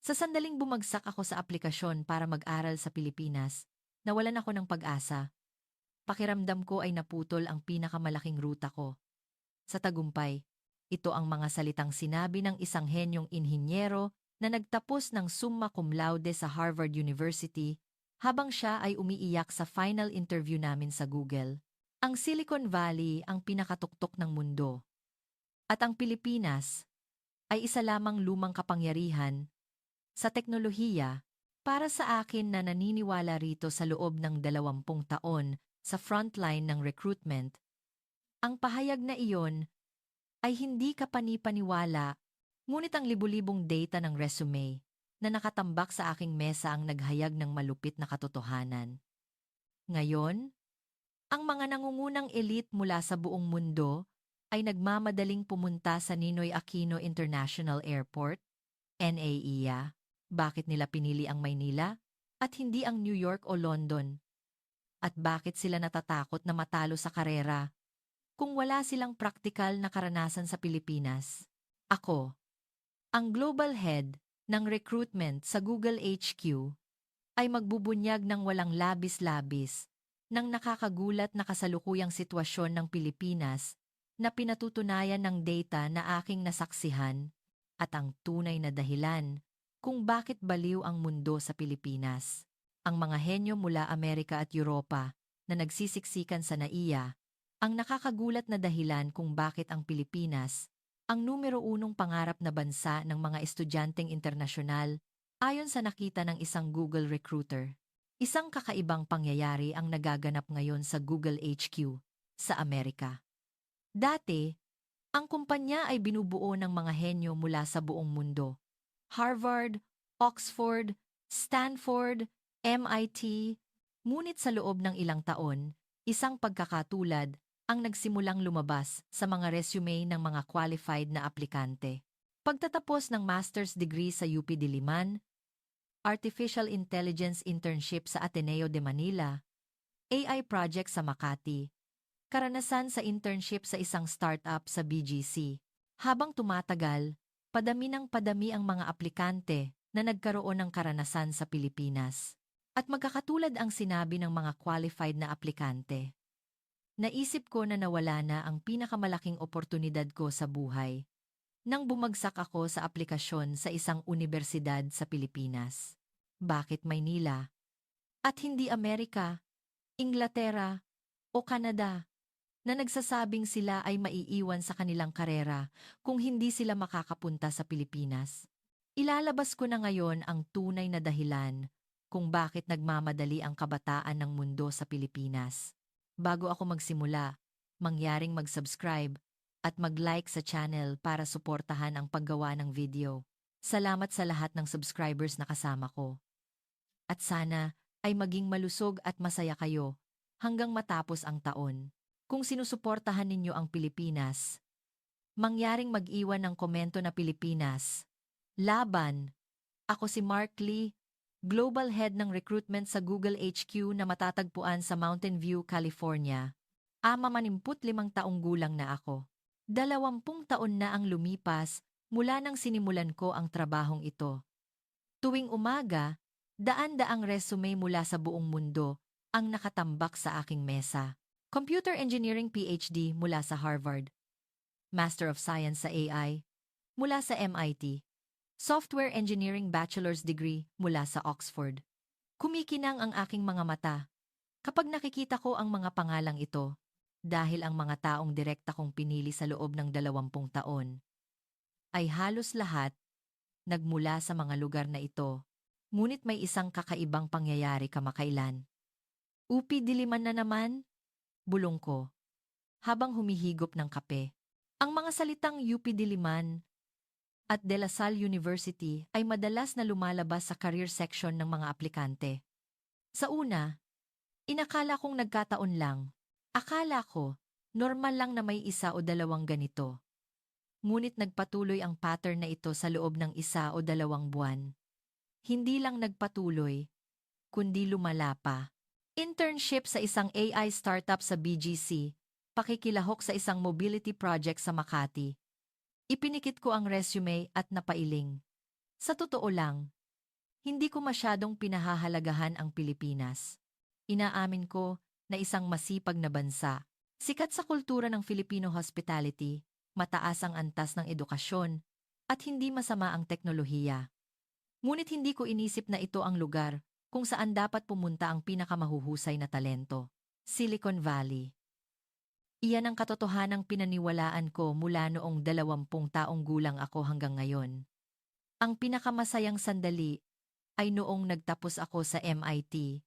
Sa sandaling bumagsak ako sa aplikasyon para mag-aral sa Pilipinas, nawalan ako ng pag-asa. Pakiramdam ko ay naputol ang pinakamalaking ruta ko. Sa tagumpay, ito ang mga salitang sinabi ng isang henyong inhinyero na nagtapos ng summa cum laude sa Harvard University habang siya ay umiiyak sa final interview namin sa Google. Ang Silicon Valley ang pinakatuktok ng mundo. At ang Pilipinas ay isa lamang lumang kapangyarihan sa teknolohiya. Para sa akin na naniniwala rito sa loob ng 20 taon sa frontline ng recruitment, ang pahayag na iyon ay hindi kapani-paniwala, ngunit ang libu-libong data ng resume na nakatambak sa aking mesa ang naghayag ng malupit na katotohanan. Ngayon, ang mga nangungunang elite mula sa buong mundo ay nagmamadaling pumunta sa Ninoy Aquino International Airport, NAIA. Bakit nila pinili ang Maynila at hindi ang New York o London? At bakit sila natatakot na matalo sa karera kung wala silang praktikal na karanasan sa Pilipinas? Ako, ang Global Head ng Recruitment sa Google HQ, ay magbubunyag ng walang labis-labis ng nakakagulat na kasalukuyang sitwasyon ng Pilipinas na pinatutunayan ng data na aking nasaksihan at ang tunay na dahilan kung bakit baliw ang mundo sa Pilipinas. Ang mga henyo mula Amerika at Europa na nagsisiksikan sa NAIA, ang nakakagulat na dahilan kung bakit ang Pilipinas ang numero unong pangarap na bansa ng mga estudyanteng internasyonal ayon sa nakita ng isang Google recruiter. Isang kakaibang pangyayari ang nagaganap ngayon sa Google HQ sa Amerika. Dati, ang kumpanya ay binubuo ng mga henyo mula sa buong mundo. Harvard, Oxford, Stanford, MIT, ngunit sa loob ng ilang taon, isang pagkakatulad ang nagsimulang lumabas sa mga resume ng mga qualified na aplikante. Pagtatapos ng master's degree sa UP Diliman, Artificial Intelligence Internship sa Ateneo de Manila, AI project sa Makati, karanasan sa internship sa isang startup sa BGC. Habang tumatagal, padami ng padami ang mga aplikante na nagkaroon ng karanasan sa Pilipinas. At magkakatulad ang sinabi ng mga qualified na aplikante. Naisip ko na nawala na ang pinakamalaking oportunidad ko sa buhay nang bumagsak ako sa aplikasyon sa isang universidad sa Pilipinas. Bakit Maynila? At hindi Amerika, Inglaterra o Canada na nagsasabing sila ay maiiwan sa kanilang karera kung hindi sila makakapunta sa Pilipinas. Ilalabas ko na ngayon ang tunay na dahilan kung bakit nagmamadali ang kabataan ng mundo sa Pilipinas. Bago ako magsimula, mangyaring mag-subscribe at mag-like sa channel para suportahan ang paggawa ng video. Salamat sa lahat ng subscribers na kasama ko. At sana ay maging malusog at masaya kayo hanggang matapos ang taon. Kung sinusuportahan ninyo ang Pilipinas, mangyaring mag-iwan ng komento na Pilipinas. Laban! Ako si Mark Lee, Global Head ng Recruitment sa Google HQ na matatagpuan sa Mountain View, California. 55 taong gulang na ako. 20 taon na ang lumipas mula nang sinimulan ko ang trabahong ito. Tuwing umaga, daan-daang resume mula sa buong mundo ang nakatambak sa aking mesa. Computer Engineering PhD mula sa Harvard. Master of Science sa AI mula sa MIT. Software Engineering Bachelor's Degree mula sa Oxford. Kumikinang ang aking mga mata kapag nakikita ko ang mga pangalang ito dahil ang mga taong direkta kong pinili sa loob ng 20 taon ay halos lahat nagmula sa mga lugar na ito. Ngunit may isang kakaibang pangyayari kamakailan. UP Diliman na naman, bulong ko, habang humihigop ng kape. Ang mga salitang UP Diliman at De La Salle University ay madalas na lumalabas sa career section ng mga aplikante. Sa una, inakala kong nagkataon lang. Akala ko, normal lang na may isa o dalawang ganito. Ngunit nagpatuloy ang pattern na ito sa loob ng 1 o 2 buwan. Hindi lang nagpatuloy, kundi lumala pa. Internship sa isang AI startup sa BGC, pakikilahok sa isang mobility project sa Makati. Ipinikit ko ang resume at napailing. Sa totoo lang, Hindi ko masyadong pinahahalagahan ang Pilipinas. Inaamin ko na isang masipag na bansa. Sikat sa kultura ng Filipino hospitality, mataas ang antas ng edukasyon, at hindi masama ang teknolohiya. Ngunit hindi ko inisip na ito ang lugar kung saan dapat pumunta ang pinakamahuhusay na talento. Silicon Valley. Iyan ang katotohanang pinaniwalaan ko mula noong 20 taong gulang ako hanggang ngayon. Ang pinakamasayang sandali ay noong nagtapos ako sa MIT,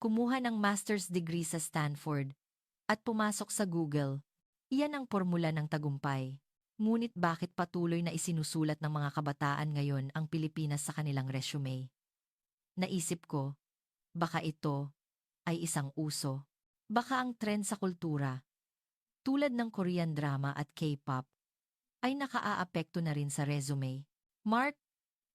kumuha ng master's degree sa Stanford, at pumasok sa Google. Iyan ang formula ng tagumpay. Ngunit bakit patuloy na isinusulat ng mga kabataan ngayon ang Pilipinas sa kanilang resume? Naisip ko, baka ito ay isang uso. Baka ang trend sa kultura, tulad ng Korean drama at K-pop, ay nakaaapekto na rin sa resume. Mark,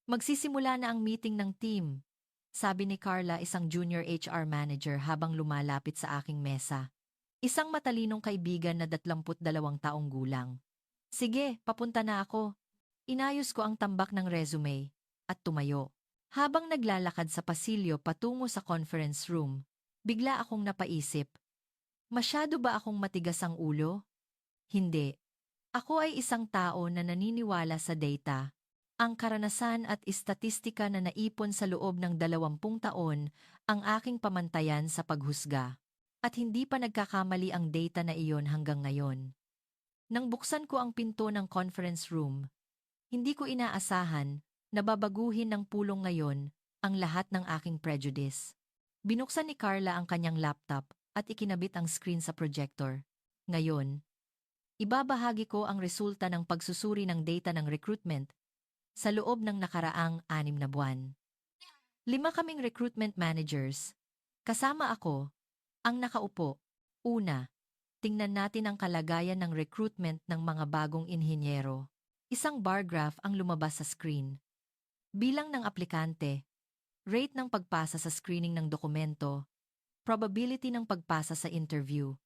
magsisimula na ang meeting ng team, sabi ni Carla, isang junior HR manager habang lumalapit sa aking mesa. Isang matalinong kaibigan na 22 taong gulang. Sige, papunta na ako. Inayos ko ang tambak ng resume at tumayo. Habang naglalakad sa pasilyo patungo sa conference room, bigla akong napaisip. Masyado ba akong matigas ang ulo? Hindi. Ako ay isang tao na naniniwala sa data. Ang karanasan at istatistika na naipon sa loob ng 20 taon ang aking pamantayan sa paghusga. At hindi pa nagkakamali ang data na iyon hanggang ngayon. Nang buksan ko ang pinto ng conference room, hindi ko inaasahan na babaguhin ng pulong ngayon ang lahat ng aking prejudice. Binuksan ni Carla ang kanyang laptop at ikinabit ang screen sa projector. Ngayon, ibabahagi ko ang resulta ng pagsusuri ng data ng recruitment sa loob ng nakaraang 6 na buwan. 5 kaming recruitment managers. Kasama ako, ang nakaupo. Una, tingnan natin ang kalagayan ng recruitment ng mga bagong inhinyero. Isang bar graph ang lumabas sa screen. Bilang ng aplikante, rate ng pagpasa sa screening ng dokumento, probability ng pagpasa sa interview.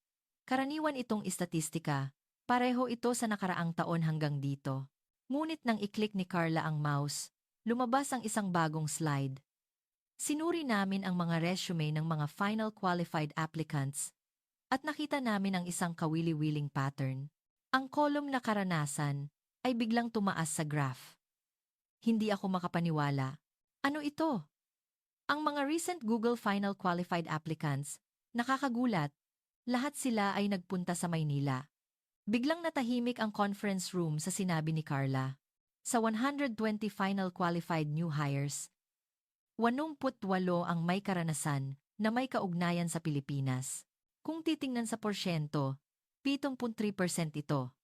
Karaniwan itong istatistika, pareho ito sa nakaraang taon hanggang dito. Ngunit nang i-click ni Carla ang mouse, lumabas ang isang bagong slide. Sinuri namin ang mga resume ng mga final qualified applicants at nakita namin ang isang kawili-wiling pattern. Ang column na karanasan ay biglang tumaas sa graph. Hindi ako makapaniwala. Ano ito? Ang mga recent Google Final Qualified Applicants, nakakagulat, lahat sila ay nagpunta sa Maynila. Biglang natahimik ang conference room sa sinabi ni Carla. Sa 120 final qualified new hires, 88 ang may karanasan na may kaugnayan sa Pilipinas. Kung titingnan sa porsyento, 73% ito.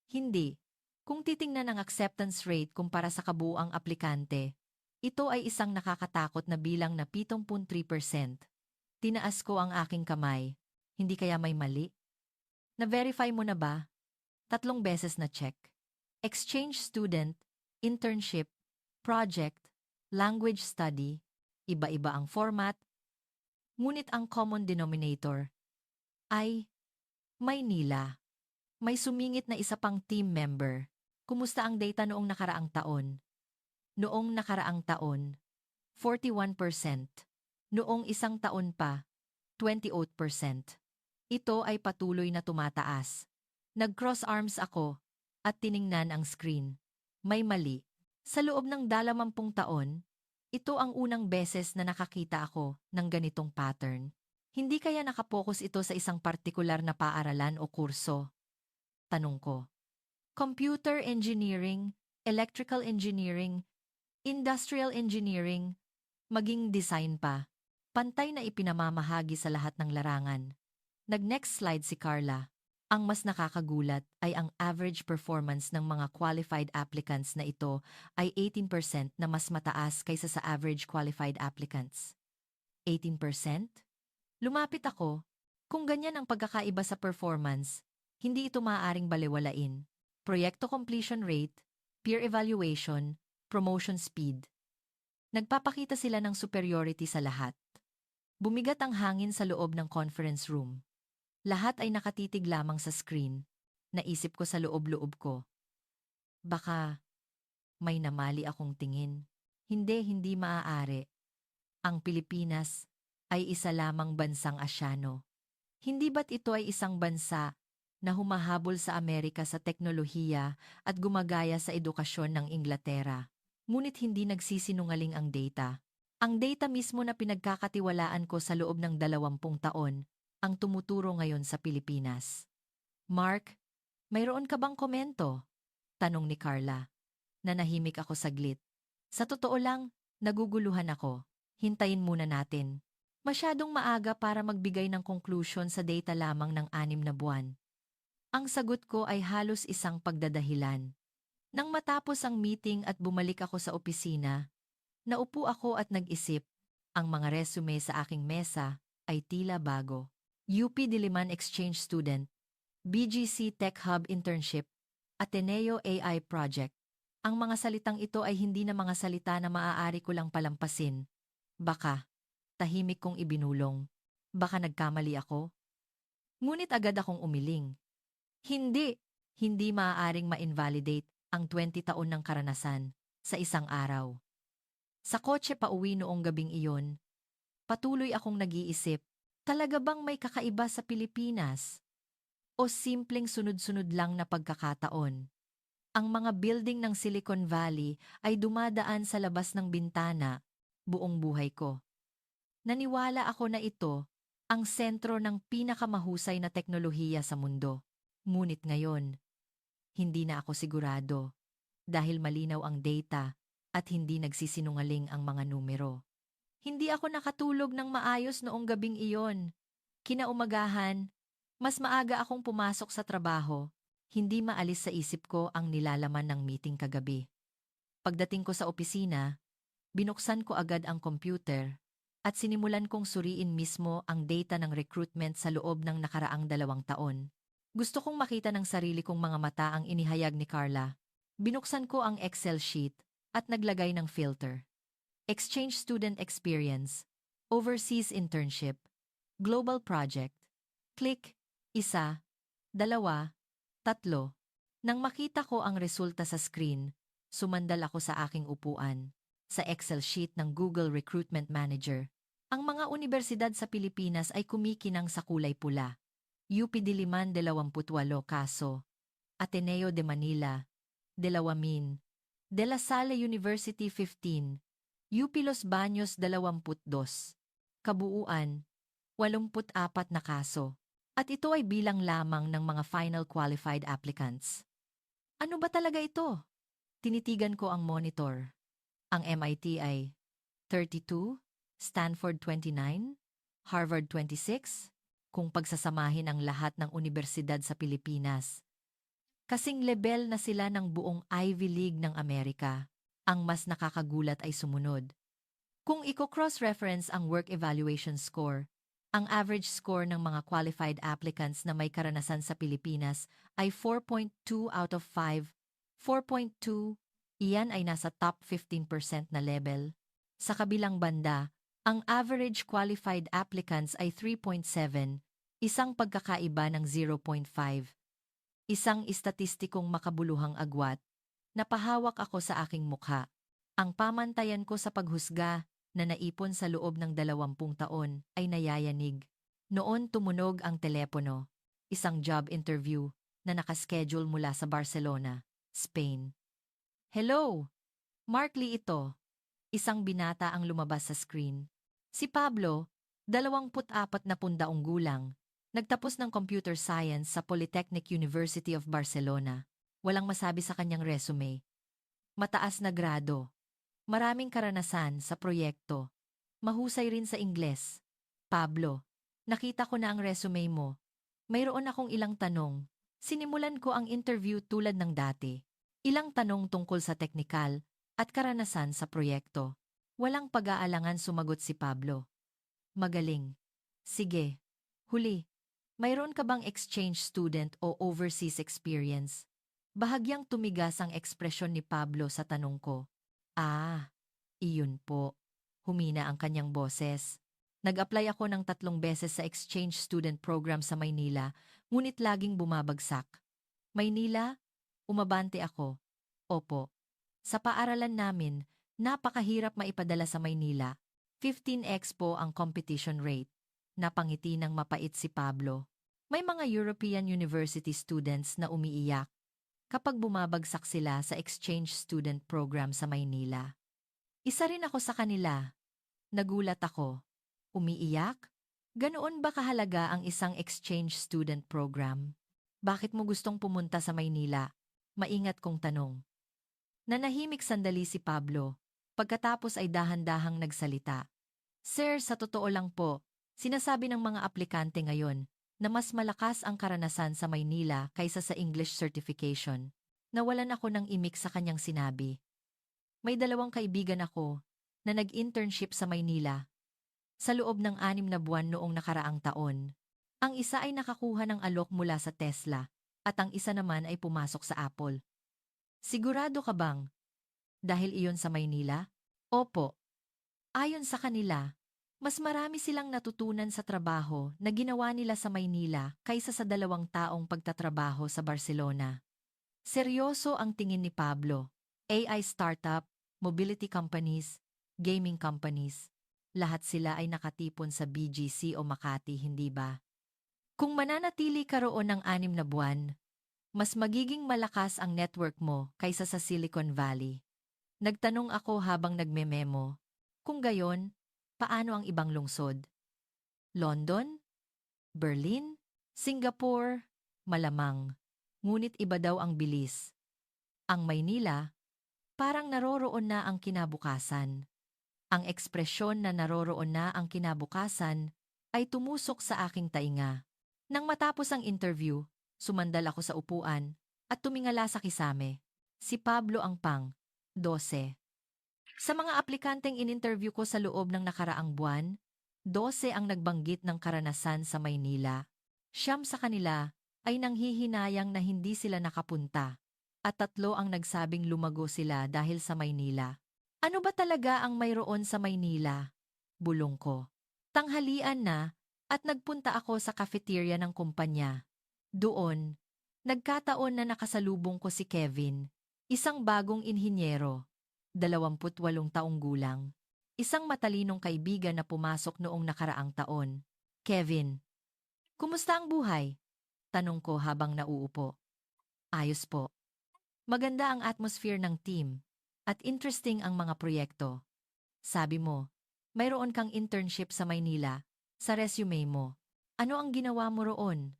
Hindi. Kung titingnan ang acceptance rate kumpara sa kabuuang aplikante, ito ay isang nakakatakot na bilang na 73%. Tinaas ko ang aking kamay. Hindi kaya may mali? Na-verify mo na ba? 3 beses na check. Exchange student, internship, project, language study, iba-iba ang format. Ngunit ang common denominator ay Maynila. May sumingit na isa pang team member. Kumusta ang data noong nakaraang taon? Noong nakaraang taon, 41%. Noong isang taon pa, 28%. Ito ay patuloy na tumataas. Nag-cross arms ako at tiningnan ang screen. May mali. Sa loob ng 20 taon, ito ang unang beses na nakakita ako ng ganitong pattern. Hindi kaya nakapokus ito sa isang partikular na paaralan o kurso? Tanong ko. Computer engineering, electrical engineering, industrial engineering, maging design pa. Pantay na ipinamamahagi sa lahat ng larangan. Nag-next slide si Carla. Ang mas nakakagulat ay ang average performance ng mga qualified applicants na ito ay 18% na mas mataas kaysa sa average qualified applicants. 18%? Lumapit ako. Kung ganyan ang pagkakaiba sa performance, hindi ito maaaring balewalain. Proyekto completion rate, peer evaluation, promotion speed. Nagpapakita sila ng superiority sa lahat. Bumigat ang hangin sa loob ng conference room. Lahat ay nakatitig lamang sa screen. Naisip ko sa loob-loob ko. Baka may namali akong tingin. Hindi maaari. Ang Pilipinas ay isa lamang bansang Asyano. Hindi ba't ito ay isang bansa na humahabol sa Amerika sa teknolohiya at gumagaya sa edukasyon ng Inglaterra? Ngunit hindi nagsisinungaling ang data. Ang data mismo na pinagkakatiwalaan ko sa loob ng 20 taon ang tumuturo ngayon sa Pilipinas. Mark, mayroon ka bang komento? Tanong ni Carla. Nanahimik ako saglit. Sa totoo lang, naguguluhan ako. Hintayin muna natin. Masyadong maaga para magbigay ng conclusion sa data lamang ng 6 na buwan. Ang sagot ko ay halos isang pagdadahilan. Nang matapos ang meeting at bumalik ako sa opisina, naupo ako at nag-isip. Ang mga resume sa aking mesa ay tila bago. UP Diliman Exchange Student, BGC Tech Hub Internship, Ateneo AI Project. Ang mga salitang ito ay hindi na mga salita na maaari ko lang palampasin. Baka, tahimik kong ibinulong. Baka nagkamali ako? Ngunit agad akong umiling. Hindi, hindi maaaring ma-invalidate ang 20 taon ng karanasan sa isang araw. Sa kotse pauwi noong gabing iyon, patuloy akong nag-iisip, talaga bang may kakaiba sa Pilipinas? O simpleng sunod-sunod lang na pagkakataon? Ang mga building ng Silicon Valley ay dumadaan sa labas ng bintana buong buhay ko. Naniwala ako na ito ang sentro ng pinakamahusay na teknolohiya sa mundo. Ngunit ngayon, hindi na ako sigurado dahil malinaw ang data at hindi nagsisinungaling ang mga numero. Hindi ako nakatulog ng maayos noong gabing iyon. Kinaumagahan, mas maaga akong pumasok sa trabaho. Hindi maalis sa isip ko ang nilalaman ng meeting kagabi. Pagdating ko sa opisina, binuksan ko agad ang computer at sinimulan kong suriin mismo ang data ng recruitment sa loob ng nakaraang 2 taon. Gusto kong makita ng sarili kong mga mata ang inihayag ni Carla. Binuksan ko ang Excel sheet at naglagay ng filter. Exchange Student Experience, Overseas Internship, Global Project. Click, 1, 2, 3. Nang makita ko ang resulta sa screen, sumandal ako sa aking upuan. Sa Excel sheet ng Google Recruitment Manager, ang mga universidad sa Pilipinas ay kumikinang sa kulay pula. UP Diliman 28 kaso, Ateneo de Manila, 2, De La Salle University 15, UP Los Baños 22, kabuuan, 84 na kaso. At ito ay bilang lamang ng mga final qualified applicants. Ano ba talaga ito? Tinitigan ko ang monitor. Ang MIT ay 32, Stanford 29, Harvard 26, kung pagsasamahin ang lahat ng universidad sa Pilipinas. Kasing level na sila ng buong Ivy League ng Amerika. Ang mas nakakagulat ay sumunod. Kung i-cross-reference ang work evaluation score, ang average score ng mga qualified applicants na may karanasan sa Pilipinas ay 4.2 out of 5. 4.2, iyan ay nasa top 15% na level. Sa kabilang banda, ang average qualified applicants ay 3.7, isang pagkakaiba ng 0.5. Isang istatistikong makabuluhang agwat. Napahawak ako sa aking mukha. Ang pamantayan ko sa paghusga na naipon sa loob ng 20 taon ay nayayanig. Noon tumunog ang telepono. Isang job interview na nakaschedule mula sa Barcelona, Spain. Hello! Mark Lee ito. Isang binata ang lumabas sa screen. Si Pablo, 24 na pundaong gulang, nagtapos ng computer science sa Polytechnic University of Barcelona. Walang masabi sa kanyang resume. Mataas na grado. Maraming karanasan sa proyekto. Mahusay rin sa Ingles. Pablo, nakita ko na ang resume mo. Mayroon akong ilang tanong. Sinimulan ko ang interview tulad ng dati. Ilang tanong tungkol sa teknikal at karanasan sa proyekto. Walang pag-aalangan sumagot si Pablo. Magaling. Sige. Huli. Mayroon ka bang exchange student o overseas experience? Bahagyang tumigas ang ekspresyon ni Pablo sa tanong ko. Ah, iyon po. Humina ang kanyang boses. Nag-apply ako ng 3 beses sa exchange student program sa Maynila, ngunit laging bumabagsak. Maynila? Umabante ako. Opo. Sa paaralan namin, Napakahirap maipadala sa Maynila. 15x po ang competition rate. Napangiti ng mapait si Pablo. May mga European University students na umiiyak kapag bumabagsak sila sa exchange student program sa Maynila. Isa rin ako sa kanila. Nagulat ako. Umiiyak? Ganoon ba kahalaga ang isang exchange student program? Bakit mo gustong pumunta sa Maynila? Maingat kong tanong. Nanahimik sandali si Pablo. Pagkatapos ay dahan-dahang nagsalita. Sir, sa totoo lang po, sinasabi ng mga aplikante ngayon na mas malakas ang karanasan sa Maynila kaysa sa English certification. Nawalan ako ng imik sa kanyang sinabi. May dalawang kaibigan ako na nag-internship sa Maynila sa loob ng 6 na buwan noong nakaraang taon. Ang isa ay nakakuha ng alok mula sa Tesla at ang isa naman ay pumasok sa Apple. Sigurado ka bang dahil iyon sa Maynila? Opo. Ayon sa kanila, mas marami silang natutunan sa trabaho na ginawa nila sa Maynila kaysa sa 2 taong pagtatrabaho sa Barcelona. Seryoso ang tingin ni Pablo. AI startup, mobility companies, gaming companies, lahat sila ay nakatipon sa BGC o Makati, hindi ba? Kung mananatili ka roon ng 6 na buwan, mas magiging malakas ang network mo kaysa sa Silicon Valley. Nagtanong ako habang nagme-memo. Kung gayon, paano ang ibang lungsod? London? Berlin? Singapore? Malamang. Ngunit iba daw ang bilis. Ang Maynila, parang naroroon na ang kinabukasan. Ang ekspresyon na naroroon na ang kinabukasan ay tumusok sa aking tainga. Nang matapos ang interview, sumandal ako sa upuan at tumingala sa kisame. Si Pablo ang 12. Sa mga aplikanteng in-interview ko sa loob ng nakaraang buwan, 12 ang nagbanggit ng karanasan sa Maynila. 9 sa kanila ay nanghihinayang na hindi sila nakapunta at 3 ang nagsabing lumago sila dahil sa Maynila. Ano ba talaga ang mayroon sa Maynila? Bulong ko. Tanghalian na at nagpunta ako sa cafeteria ng kumpanya. Doon, nagkataon na nakasalubong ko si Kevin, isang bagong inhinyero, 28 taong gulang. Isang matalinong kaibigan na pumasok noong nakaraang taon. Kevin, kumusta ang buhay? Tanong ko habang nauupo. Ayos po. Maganda ang atmosphere ng team at interesting ang mga proyekto. Sabi mo, mayroon kang internship sa Maynila, sa resume mo. Ano ang ginawa mo roon?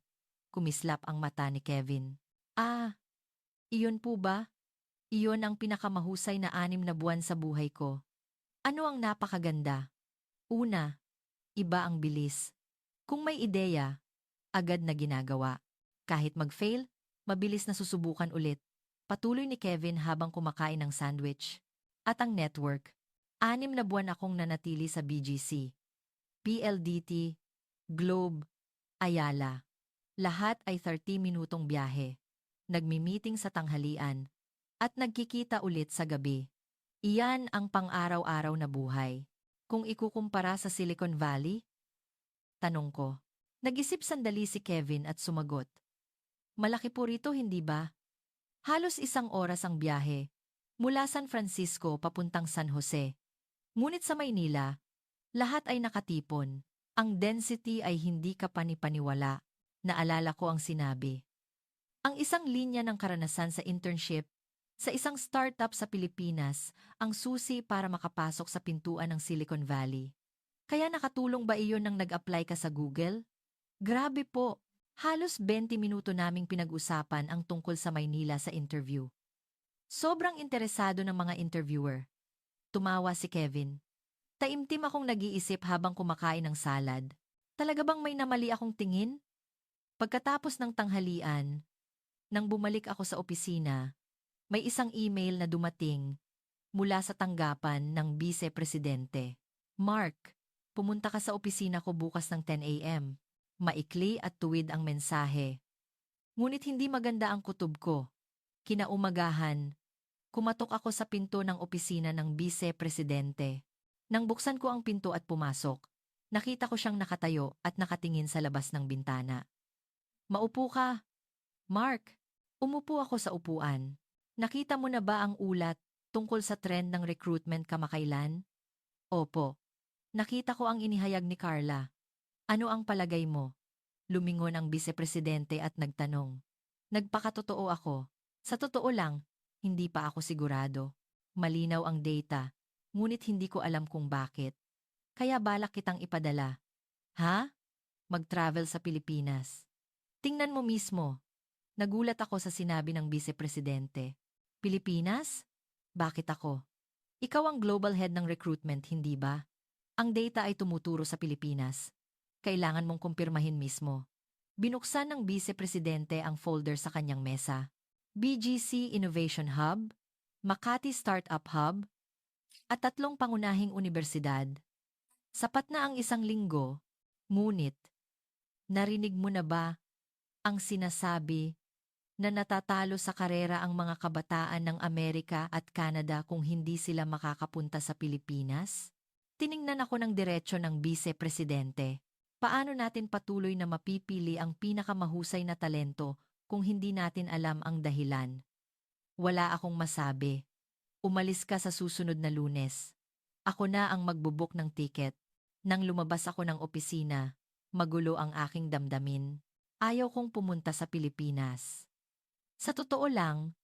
Kumislap ang mata ni Kevin. Ah, iyon po ba? Iyon ang pinakamahusay na 6 na buwan sa buhay ko. Ano ang napakaganda? Una, iba ang bilis. Kung may ideya, agad na ginagawa. Kahit mag-fail, mabilis na susubukan ulit. Patuloy ni Kevin habang kumakain ng sandwich. At ang network. 6 na buwan akong nanatili sa BGC, PLDT, Globe, Ayala. Lahat ay 30 minutong biyahe. Nagmi-meeting sa tanghalian at nagkikita ulit sa gabi. Iyan ang pang-araw-araw na buhay. Kung ikukumpara sa Silicon Valley? Tanong ko. Nag-isip sandali si Kevin at sumagot. Malaki po rito, hindi ba? Halos 1 oras ang biyahe. Mula San Francisco papuntang San Jose. Ngunit sa Maynila, lahat ay nakatipon. Ang density ay hindi ka panipaniwala. Naalala ko ang sinabi. Ang isang linya ng karanasan sa internship sa isang startup sa Pilipinas ang susi para makapasok sa pintuan ng Silicon Valley. Kaya nakatulong ba iyon nang nag-apply ka sa Google? Grabe po, halos 20 minuto naming pinag-usapan ang tungkol sa Maynila sa interview. Sobrang interesado ng mga interviewer. Tumawa si Kevin. Taimtim akong nag-iisip habang kumakain ng salad. Talaga bang may namali akong tingin? Pagkatapos ng tanghalian, nang bumalik ako sa opisina, may isang email na dumating mula sa tanggapan ng Vice-Presidente. Mark, pumunta ka sa opisina ko bukas ng 10 a.m. Maikli at tuwid ang mensahe. Ngunit hindi maganda ang kutob ko. Kinaumagahan, kumatok ako sa pinto ng opisina ng Vice-Presidente. Nang buksan ko ang pinto at pumasok, nakita ko siyang nakatayo at nakatingin sa labas ng bintana. Maupo ka. Mark, umupo ako sa upuan. Nakita mo na ba ang ulat Tungkol sa trend ng recruitment kamakailan? Opo. Nakita ko ang inihayag ni Carla. Ano ang palagay mo? Lumingon ang vice-presidente at nagtanong. Nagpakatotoo ako. Sa totoo lang, hindi pa ako sigurado. Malinaw ang data, ngunit hindi ko alam kung bakit. Kaya balak kitang ipadala. Ha? Mag-travel sa Pilipinas. Tingnan mo mismo. Nagulat ako sa sinabi ng vice-presidente. Pilipinas? Bakit ako? Ikaw ang global head ng recruitment, hindi ba? Ang data ay tumuturo sa Pilipinas. Kailangan mong kumpirmahin mismo. Binuksan ng vice-presidente ang folder sa kanyang mesa. BGC Innovation Hub, Makati Startup Hub, at 3 pangunahing unibersidad. Sapat na ang 1 linggo, ngunit, narinig mo na ba ang sinasabi na natatalo sa karera ang mga kabataan ng Amerika at Canada kung hindi sila makakapunta sa Pilipinas? Tiningnan ako ng diretsyo ng vice-presidente. Paano natin patuloy na mapipili ang pinakamahusay na talento kung hindi natin alam ang dahilan? Wala akong masabi. Umalis ka sa susunod na Lunes. Ako na ang magbubook ng tiket. Nang lumabas ako ng opisina, magulo ang aking damdamin. Ayaw kong pumunta sa Pilipinas. Sa totoo lang,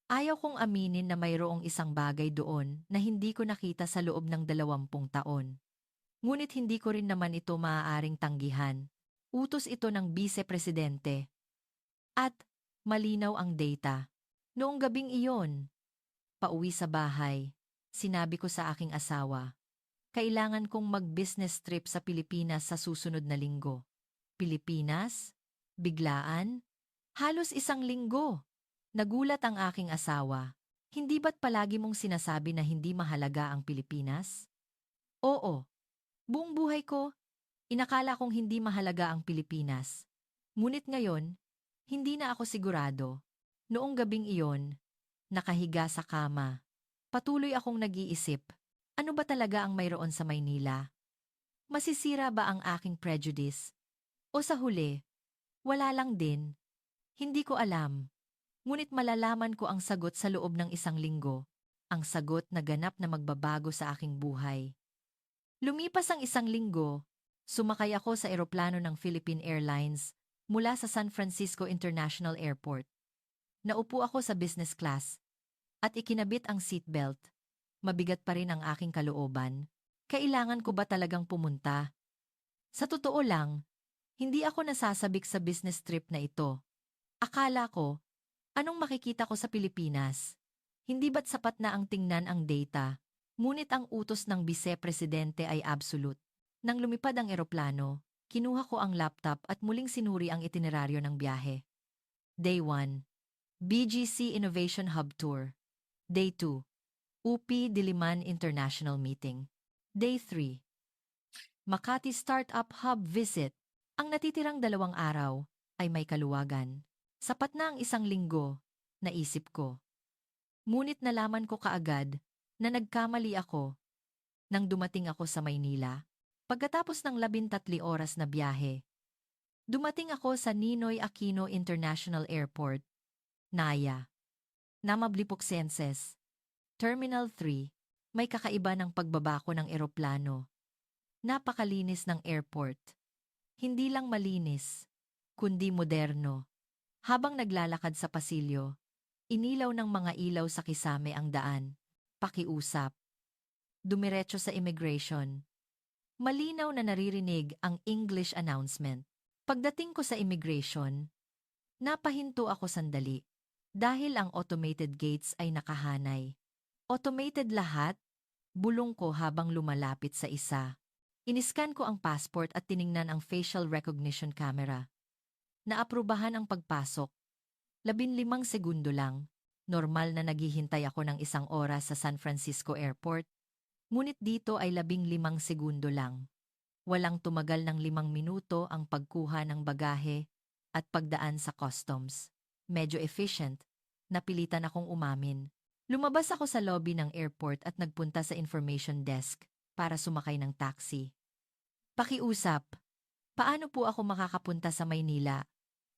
ayaw kong aminin na mayroong isang bagay doon na hindi ko nakita sa loob ng 20 taon. Ngunit hindi ko rin naman ito maaaring tanggihan. Utos ito ng vice-presidente. At malinaw ang data. Noong gabing iyon, pauwi sa bahay, sinabi ko sa aking asawa, kailangan kong mag-business trip sa Pilipinas sa susunod na linggo. Pilipinas? Biglaan? Halos 1 linggo. Nagulat ang aking asawa. Hindi ba't palagi mong sinasabi na hindi mahalaga ang Pilipinas? Oo. Buong buhay ko, inakala kong hindi mahalaga ang Pilipinas. Ngunit ngayon, hindi na ako sigurado. Noong gabing iyon, nakahiga sa kama, patuloy akong nag-iisip, ano ba talaga ang mayroon sa Maynila? Masisira ba ang aking prejudice? O sa huli, wala lang din. Hindi ko alam. Ngunit malalaman ko ang sagot sa loob ng 1 linggo. Ang sagot na ganap na magbabago sa aking buhay. Lumipas ang 1 linggo, sumakay ako sa eroplano ng Philippine Airlines mula sa San Francisco International Airport. Naupo ako sa business class at ikinabit ang seatbelt. Mabigat pa rin ang aking kalooban. Kailangan ko ba talagang pumunta? Sa totoo lang, hindi ako nasasabik sa business trip na ito. Akala ko, anong makikita ko sa Pilipinas? Hindi ba't sapat na ang tingnan ang data? Ngunit ang utos ng vice-presidente ay absolute. Nang lumipad ang eroplano, kinuha ko ang laptop at muling sinuri ang itineraryo ng biyahe. Day 1. BGC Innovation Hub Tour. Day 2. UP Diliman International Meeting. Day 3. Makati Startup Hub Visit. Ang natitirang 2 araw ay may kaluwagan. Sapat na ang 1 linggo, naisip ko. Ngunit nalaman ko kaagad na nagkamali ako nang dumating ako sa Maynila. Pagkatapos ng 13 oras na biyahe, dumating ako sa Ninoy Aquino International Airport, Naya, Namablipucenses, Terminal 3. May kakaiba ng pagbaba ko ng eroplano. Napakalinis ng airport. Hindi lang malinis, kundi moderno. Habang naglalakad sa pasilyo, inilaw ng mga ilaw sa kisame ang daan. Pakiusap. Dumiretso sa immigration. Malinaw na naririnig ang English announcement. Pagdating ko sa immigration, napahinto ako sandali dahil ang automated gates ay nakahanay. Automated lahat, bulong ko habang lumalapit sa isa. Iniskan ko ang passport at tiningnan ang facial recognition camera. Naaprubahan ang pagpasok. 15 segundo lang. Normal na naghihintay ako ng 1 oras sa San Francisco Airport. Ngunit dito ay 15 segundo lang. Walang tumagal ng 5 minuto ang pagkuha ng bagahe at pagdaan sa customs. Medyo efficient. Napilitan akong umamin. Lumabas ako sa lobby ng airport at nagpunta sa information desk para sumakay ng taxi. Pakiusap. Paano po ako makakapunta sa Maynila?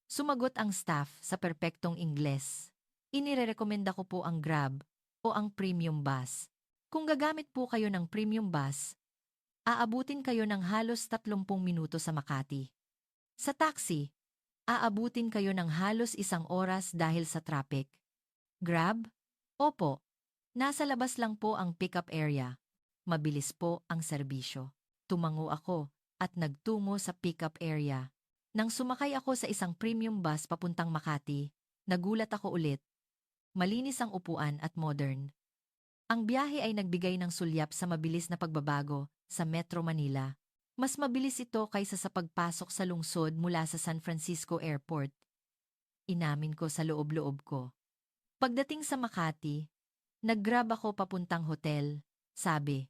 Sumagot ang staff sa perpektong Ingles. Inirerekomenda ko po ang Grab o o ang premium bus. Kung gagamit po kayo ng premium bus, aabutin kayo ng halos 30 minuto sa Makati. Sa taxi, aabutin kayo ng halos 1 oras dahil sa traffic. Grab? Opo. Nasa labas lang po ang pickup area. Mabilis po ang serbisyo. Tumango ako at nagtungo sa pickup area. Nang sumakay ako sa isang premium bus papuntang Makati, nagulat ako ulit. Malinis ang upuan at modern. Ang biyahe ay nagbigay ng sulyap sa mabilis na pagbabago sa Metro Manila. Mas mabilis ito kaysa sa pagpasok sa lungsod mula sa San Francisco Airport. Inamin ko sa loob-loob ko. Pagdating sa Makati, nag-grab ako papuntang hotel, sabi.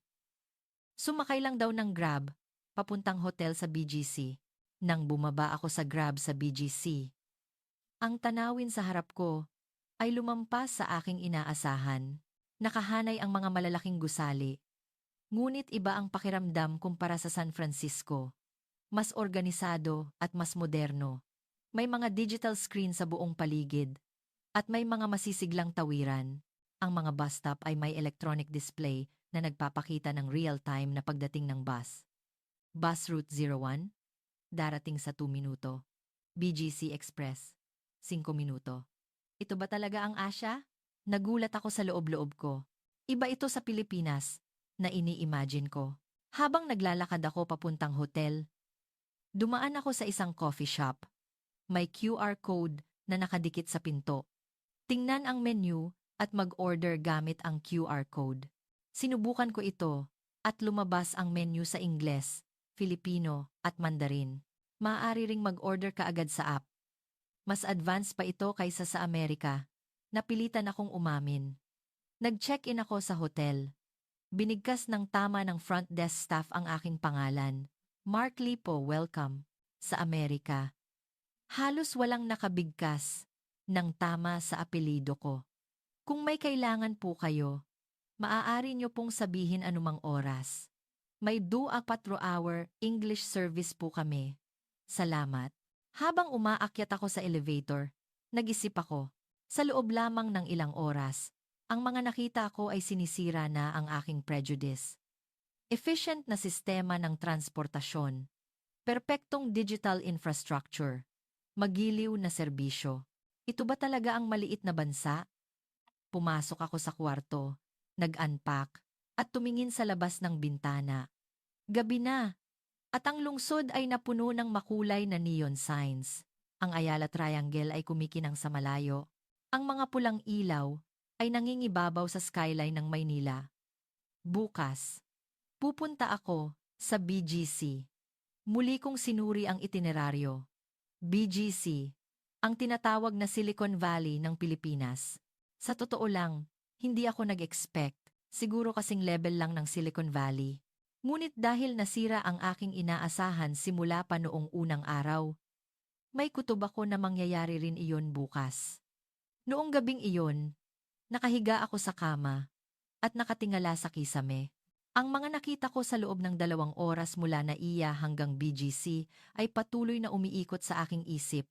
Sumakay lang daw ng grab, papuntang hotel sa BGC. Nang bumaba ako sa grab sa BGC, ang tanawin sa harap ko ay lumampas sa aking inaasahan. Nakahanay ang mga malalaking gusali. Ngunit iba ang pakiramdam kumpara sa San Francisco. Mas organisado at mas moderno. May mga digital screen sa buong paligid. At may mga masisiglang tawiran. Ang mga bus stop ay may electronic display na nagpapakita ng real-time na pagdating ng bus. Bus Route 01, darating sa 2 minuto. BGC Express, 5 minuto. Ito ba talaga ang Asya? Nagulat ako sa loob-loob ko. Iba ito sa Pilipinas na ini-imagine ko. Habang naglalakad ako papuntang hotel, dumaan ako sa isang coffee shop. May QR code na nakadikit sa pinto. Tingnan ang menu at mag-order gamit ang QR code. Sinubukan ko ito at lumabas ang menu sa Ingles, Filipino at Mandarin. Maaari ring mag-order ka agad sa app. Mas advanced pa ito kaysa sa Amerika. Napilitan akong umamin. Nag-check-in ako sa hotel. Binigkas ng tama ng front desk staff ang aking pangalan. Mark Lipo, welcome sa Amerika. Halos walang nakabigkas ng tama sa apelido ko. Kung may kailangan po kayo, maaari nyo pong sabihin anumang oras. May 24-hour English service po kami. Salamat. Habang umaakyat ako sa elevator, nag-isip ako. Sa loob lamang ng ilang oras, ang mga nakita ko ay sinisira na ang aking prejudice. Efficient na sistema ng transportasyon. Perpektong digital infrastructure. Magiliw na serbisyo. Ito ba talaga ang maliit na bansa? Pumasok ako sa kwarto, nag-unpack, at tumingin sa labas ng bintana. Gabi na, at ang lungsod ay napuno ng makulay na neon signs. Ang Ayala Triangle ay kumikinang sa malayo. Ang mga pulang ilaw ay nangingibabaw sa skyline ng Maynila. Bukas, pupunta ako sa BGC. Muli kong sinuri ang itineraryo. BGC, ang tinatawag na Silicon Valley ng Pilipinas. Sa totoo lang, hindi ako nag-expect. Siguro kasing level lang ng Silicon Valley. Ngunit dahil nasira ang aking inaasahan simula pa noong unang araw, may kutob ako na mangyayari rin iyon bukas. Noong gabing iyon, nakahiga ako sa kama at nakatingala sa kisame. Ang mga nakita ko sa loob ng 2 oras mula NAIA hanggang BGC ay patuloy na umiikot sa aking isip.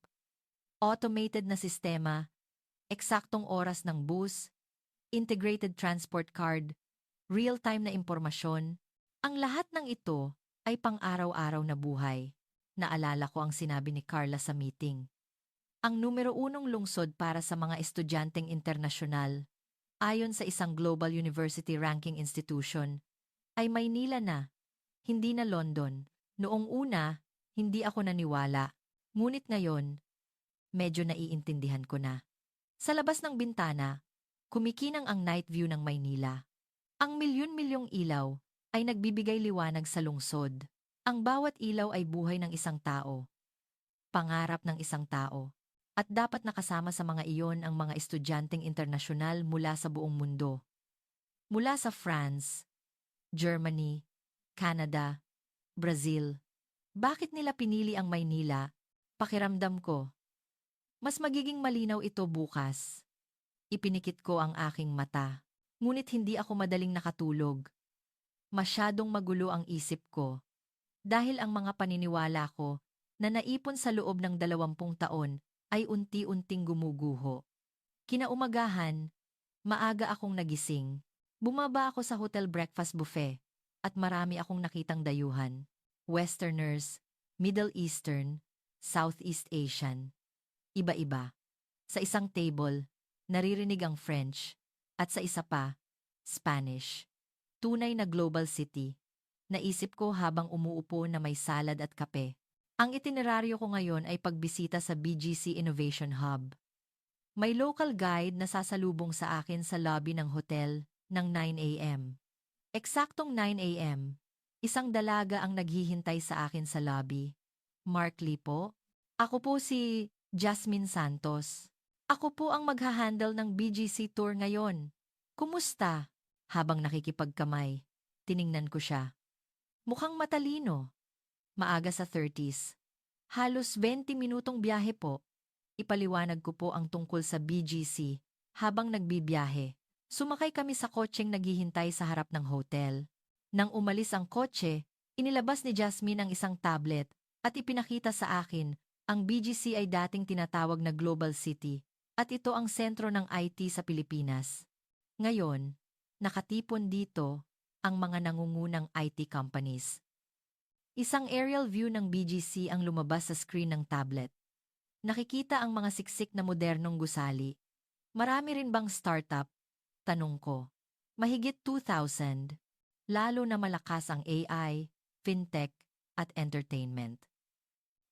Automated na sistema, eksaktong oras ng bus, integrated transport card, real-time na impormasyon. Ang lahat ng ito ay pang-araw-araw na buhay. Naalala ko ang sinabi ni Carla sa meeting. Ang numero 1 lungsod para sa mga estudyanteng internasyonal, ayon sa isang Global University Ranking Institution, ay Maynila na, hindi na London. Noong una, hindi ako naniwala. Ngunit ngayon, medyo naiintindihan ko na. Sa labas ng bintana, kumikinang ang night view ng Maynila. Ang milyon-milyong ilaw ay nagbibigay liwanag sa lungsod. Ang bawat ilaw ay buhay ng isang tao. Pangarap ng isang tao. At dapat nakasama sa mga iyon ang mga estudyanteng internasyonal mula sa buong mundo. Mula sa France, Germany, Canada, Brazil. Bakit nila pinili ang Maynila? Pakiramdam ko. Mas magiging malinaw ito bukas. Ipinikit ko ang aking mata. Ngunit hindi ako madaling nakatulog. Masyadong magulo ang isip ko. Dahil ang mga paniniwala ko na naipon sa loob ng 20 taon ay unti-unting gumuguho. Kinaumagahan, Maaga akong nagising. Bumaba ako sa hotel breakfast buffet at marami akong nakitang dayuhan. Westerners, Middle Eastern, Southeast Asian. Iba-iba. Sa isang table, naririnig ang French at sa isa pa, Spanish. Tunay na global city. Naisip ko habang umuupo na may salad at kape. Ang itineraryo ko ngayon ay pagbisita sa BGC Innovation Hub. May local guide na sasalubong sa akin sa lobby ng hotel ng 9 a.m. Eksaktong 9 a.m., isang dalaga ang naghihintay sa akin sa lobby. Mark Lee po. Ako po si Jasmine Santos. Ako po ang maghahandle ng BGC tour ngayon. Kumusta? Habang nakikipagkamay, tiningnan ko siya. Mukhang matalino. Maaga sa 30s. Halos 20 minutong biyahe po. Ipaliwanag ko po ang tungkol sa BGC habang nagbibiyahe. Sumakay kami sa kotseng naghihintay sa harap ng hotel. Nang umalis ang kotse, inilabas ni Jasmine ang isang tablet at ipinakita sa akin ang BGC ay dating tinatawag na Global City at ito ang sentro ng IT sa Pilipinas. Ngayon, nakatipon dito ang mga nangungunang IT companies. Isang aerial view ng BGC ang lumabas sa screen ng tablet. Nakikita ang mga siksik na modernong gusali. Marami rin bang startup? Tanong ko. Mahigit 2,000. Lalo na malakas ang AI, fintech, at entertainment.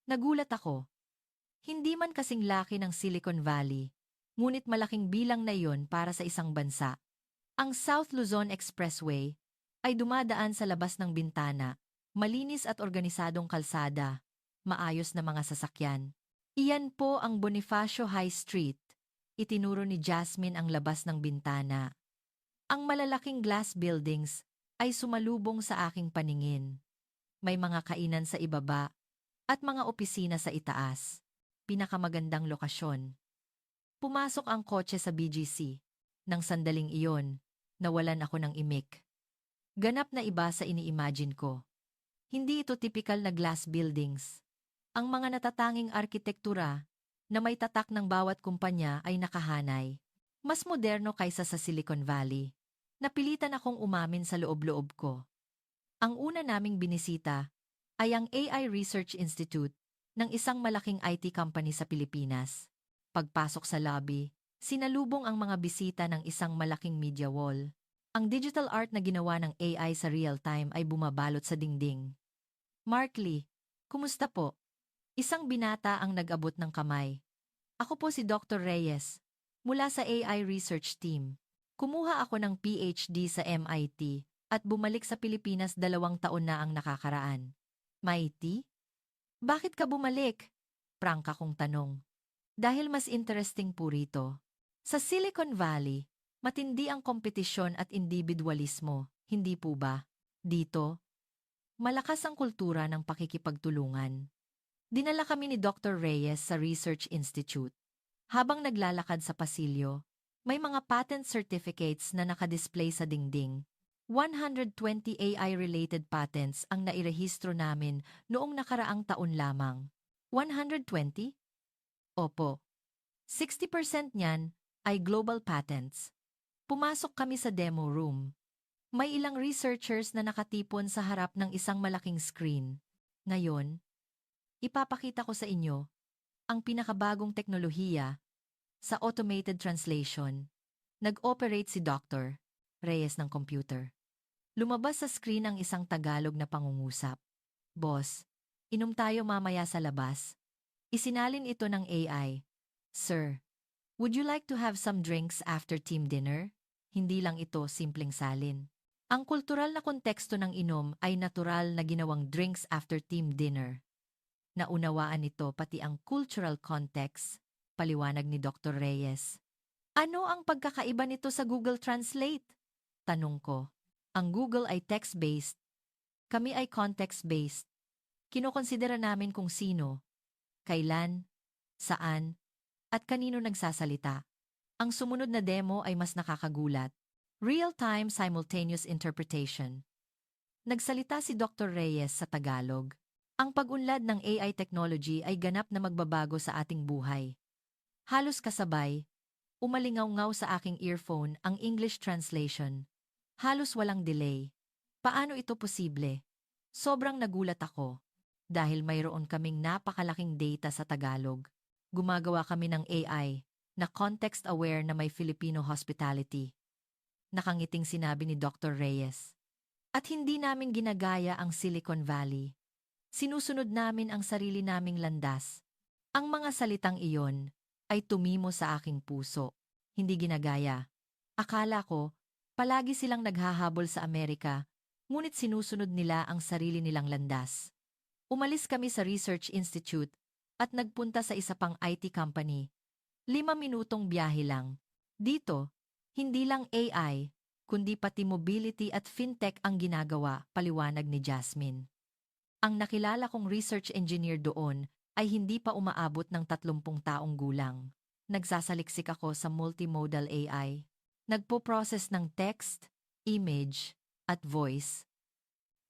Nagulat ako. Hindi man kasing laki ng Silicon Valley, ngunit malaking bilang na iyon para sa isang bansa. Ang South Luzon Expressway ay dumadaan sa labas ng bintana, malinis at organisadong kalsada, maayos na mga sasakyan. Iyan po ang Bonifacio High Street. Itinuro ni Jasmine ang labas ng bintana. Ang malalaking glass buildings ay sumalubong sa aking paningin. May mga kainan sa ibaba at mga opisina sa itaas. Pinakamagandang lokasyon. Pumasok ang kotse sa BGC. Nang sandaling iyon, nawalan ako ng imik. Ganap na iba sa ini-imagine ko. Hindi ito typical na glass buildings. Ang mga natatanging arkitektura na may tatak ng bawat kumpanya ay nakahanay. Mas moderno kaysa sa Silicon Valley. Napilitan akong umamin sa loob-loob ko. Ang una naming binisita ay ang AI Research Institute ng isang malaking IT company sa Pilipinas. Pagpasok sa lobby, sinalubong ang mga bisita ng isang malaking media wall. Ang digital art na ginawa ng AI sa real-time ay bumabalot sa dingding. Mark Lee, kumusta po? Isang binata ang nag-abot ng kamay. Ako po si Dr. Reyes, mula sa AI Research Team. Kumuha ako ng PhD sa MIT at bumalik sa Pilipinas 2 taon na ang nakakaraan. MIT? Bakit ka bumalik? Prangka kong tanong. Dahil mas interesting po rito. Sa Silicon Valley, matindi ang kompetisyon at individualismo, hindi po ba? Dito, malakas ang kultura ng pakikipagtulungan. Dinala kami ni Dr. Reyes sa Research Institute. Habang naglalakad sa pasilyo, may mga patent certificates na nakadisplay sa dingding. 120 AI-related patents ang nairehistro namin noong nakaraang taon lamang. 120? Opo. 60% niyan ay global patents. Pumasok kami sa demo room. May ilang researchers na nakatipon sa harap ng isang malaking screen. Ngayon, ipapakita ko sa inyo ang pinakabagong teknolohiya sa automated translation. Nag-operate si Dr. Reyes ng computer. Lumabas sa screen ang isang Tagalog na pangungusap. Boss, inom tayo mamaya sa labas. Isinalin ito ng AI. Sir, would you like to have some drinks after team dinner? Hindi lang ito simpleng salin. Ang kultural na konteksto ng inom ay natural na ginawang drinks after team dinner. Naunawaan nito pati ang cultural context, paliwanag ni Dr. Reyes. Ano ang pagkakaiba nito sa Google Translate? Tanong ko. Ang Google ay text-based. Kami ay context-based. Kinokonsidera namin kung sino, kailan, saan, at kanino nagsasalita. Ang sumunod na demo ay mas nakakagulat. Real-time simultaneous interpretation. Nagsalita si Dr. Reyes sa Tagalog. Ang pag-unlad ng AI technology ay ganap na magbabago sa ating buhay. Halos kasabay, Umalingaw-ngaw sa aking earphone ang English translation. Halos walang delay. Paano ito posible? Sobrang nagulat ako. Dahil mayroon kaming napakalaking data sa Tagalog. Gumagawa kami ng AI na context-aware na may Filipino hospitality. Nakangiting sinabi ni Dr. Reyes. At hindi namin ginagaya ang Silicon Valley. Sinusunod namin ang sarili naming landas. Ang mga salitang iyon ay tumimo sa aking puso. Hindi ginagaya. Akala ko, palagi silang naghahabol sa Amerika, ngunit sinusunod nila ang sarili nilang landas. Umalis kami sa Research Institute at nagpunta sa isa pang IT company. 5 minutong biyahe lang. Dito, hindi lang AI, kundi pati mobility at fintech ang ginagawa, paliwanag ni Jasmine. Ang nakilala kong research engineer doon ay hindi pa umaabot ng 30 taong gulang. Nagsasaliksik ako sa multimodal AI. Nagpo-process ng text, image, at voice.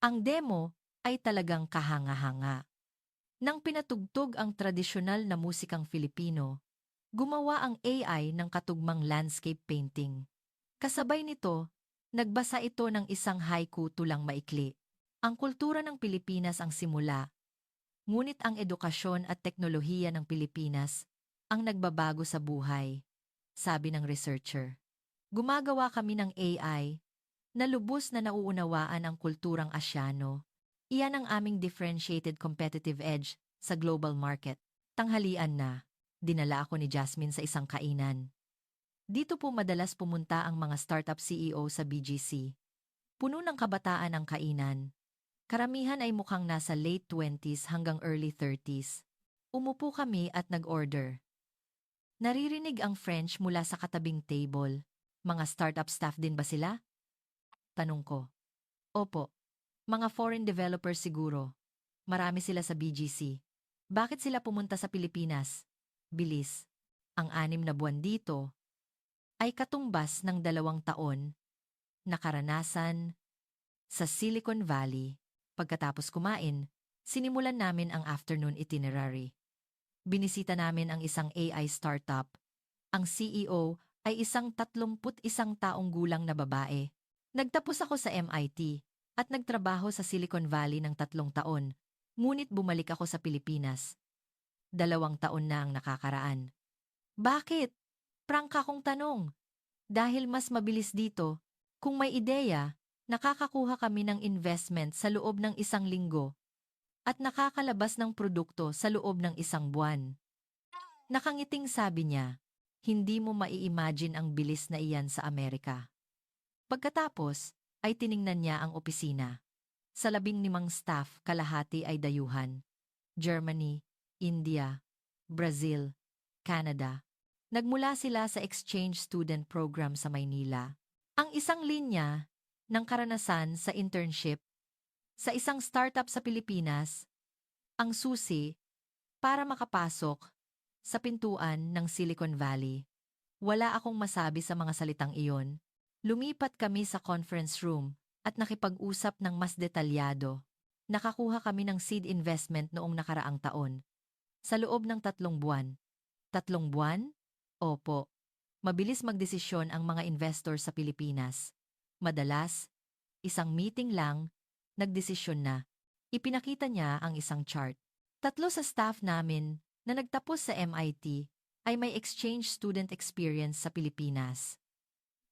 Ang demo ay talagang kahanga-hanga. Nang pinatugtog ang tradisyonal na musikang Filipino, gumawa ang AI ng katugmang landscape painting. Kasabay nito, nagbasa ito ng isang haiku tulang maikli. Ang kultura ng Pilipinas ang simula, ngunit ang edukasyon at teknolohiya ng Pilipinas ang nagbabago sa buhay, sabi ng researcher. Gumagawa kami ng AI na lubos na nauunawaan ang kulturang Asyano. Iyan ang aming differentiated competitive edge sa global market. Tanghalian na, dinala ako ni Jasmine sa isang kainan. Dito po madalas pumunta ang mga startup CEO sa BGC. Puno ng kabataan ang kainan. Karamihan ay mukhang nasa late 20s hanggang early 30s. Umupo kami at nag-order. Naririnig ang French mula sa katabing table. Mga startup staff din ba sila? Tanong ko. Opo. Mga foreign developers siguro. Marami sila sa BGC. Bakit sila pumunta sa Pilipinas? Bilis. Ang 6 na buwan dito ay katumbas ng 2 taon na karanasan sa Silicon Valley. Pagkatapos kumain, sinimulan namin ang afternoon itinerary. Binisita namin ang isang AI startup. Ang CEO ay isang 31 taong gulang na babae. Nagtapos ako sa MIT at nagtrabaho sa Silicon Valley ng 3 taon, ngunit bumalik ako sa Pilipinas. 2 taon na ang nakakaraan. Bakit? Prangka kong tanong. Dahil mas mabilis dito, kung may ideya, nakakakuha kami ng investment sa loob ng 1 linggo at nakakalabas ng produkto sa loob ng 1 buwan. Nakangiting sabi niya, hindi mo mai-imagine ang bilis na iyan sa Amerika. Pagkatapos, ay tiningnan niya ang opisina. Sa 15 staff, kalahati ay dayuhan. Germany, India, Brazil, Canada. Nagmula sila sa exchange student program sa Maynila. Ang isang linya ng karanasan sa internship sa isang startup sa Pilipinas, ang susi para makapasok sa pintuan ng Silicon Valley. Wala akong masabi sa mga salitang iyon. Lumipat kami sa conference room at nakipag-usap ng mas detalyado. Nakakuha kami ng seed investment noong nakaraang taon. Sa loob ng 3 buwan. 3 buwan? Opo. Mabilis magdesisyon ang mga investor sa Pilipinas. Madalas, isang meeting lang, nagdesisyon na. Ipinakita niya ang isang chart. 3 sa staff namin na nagtapos sa MIT ay may exchange student experience sa Pilipinas.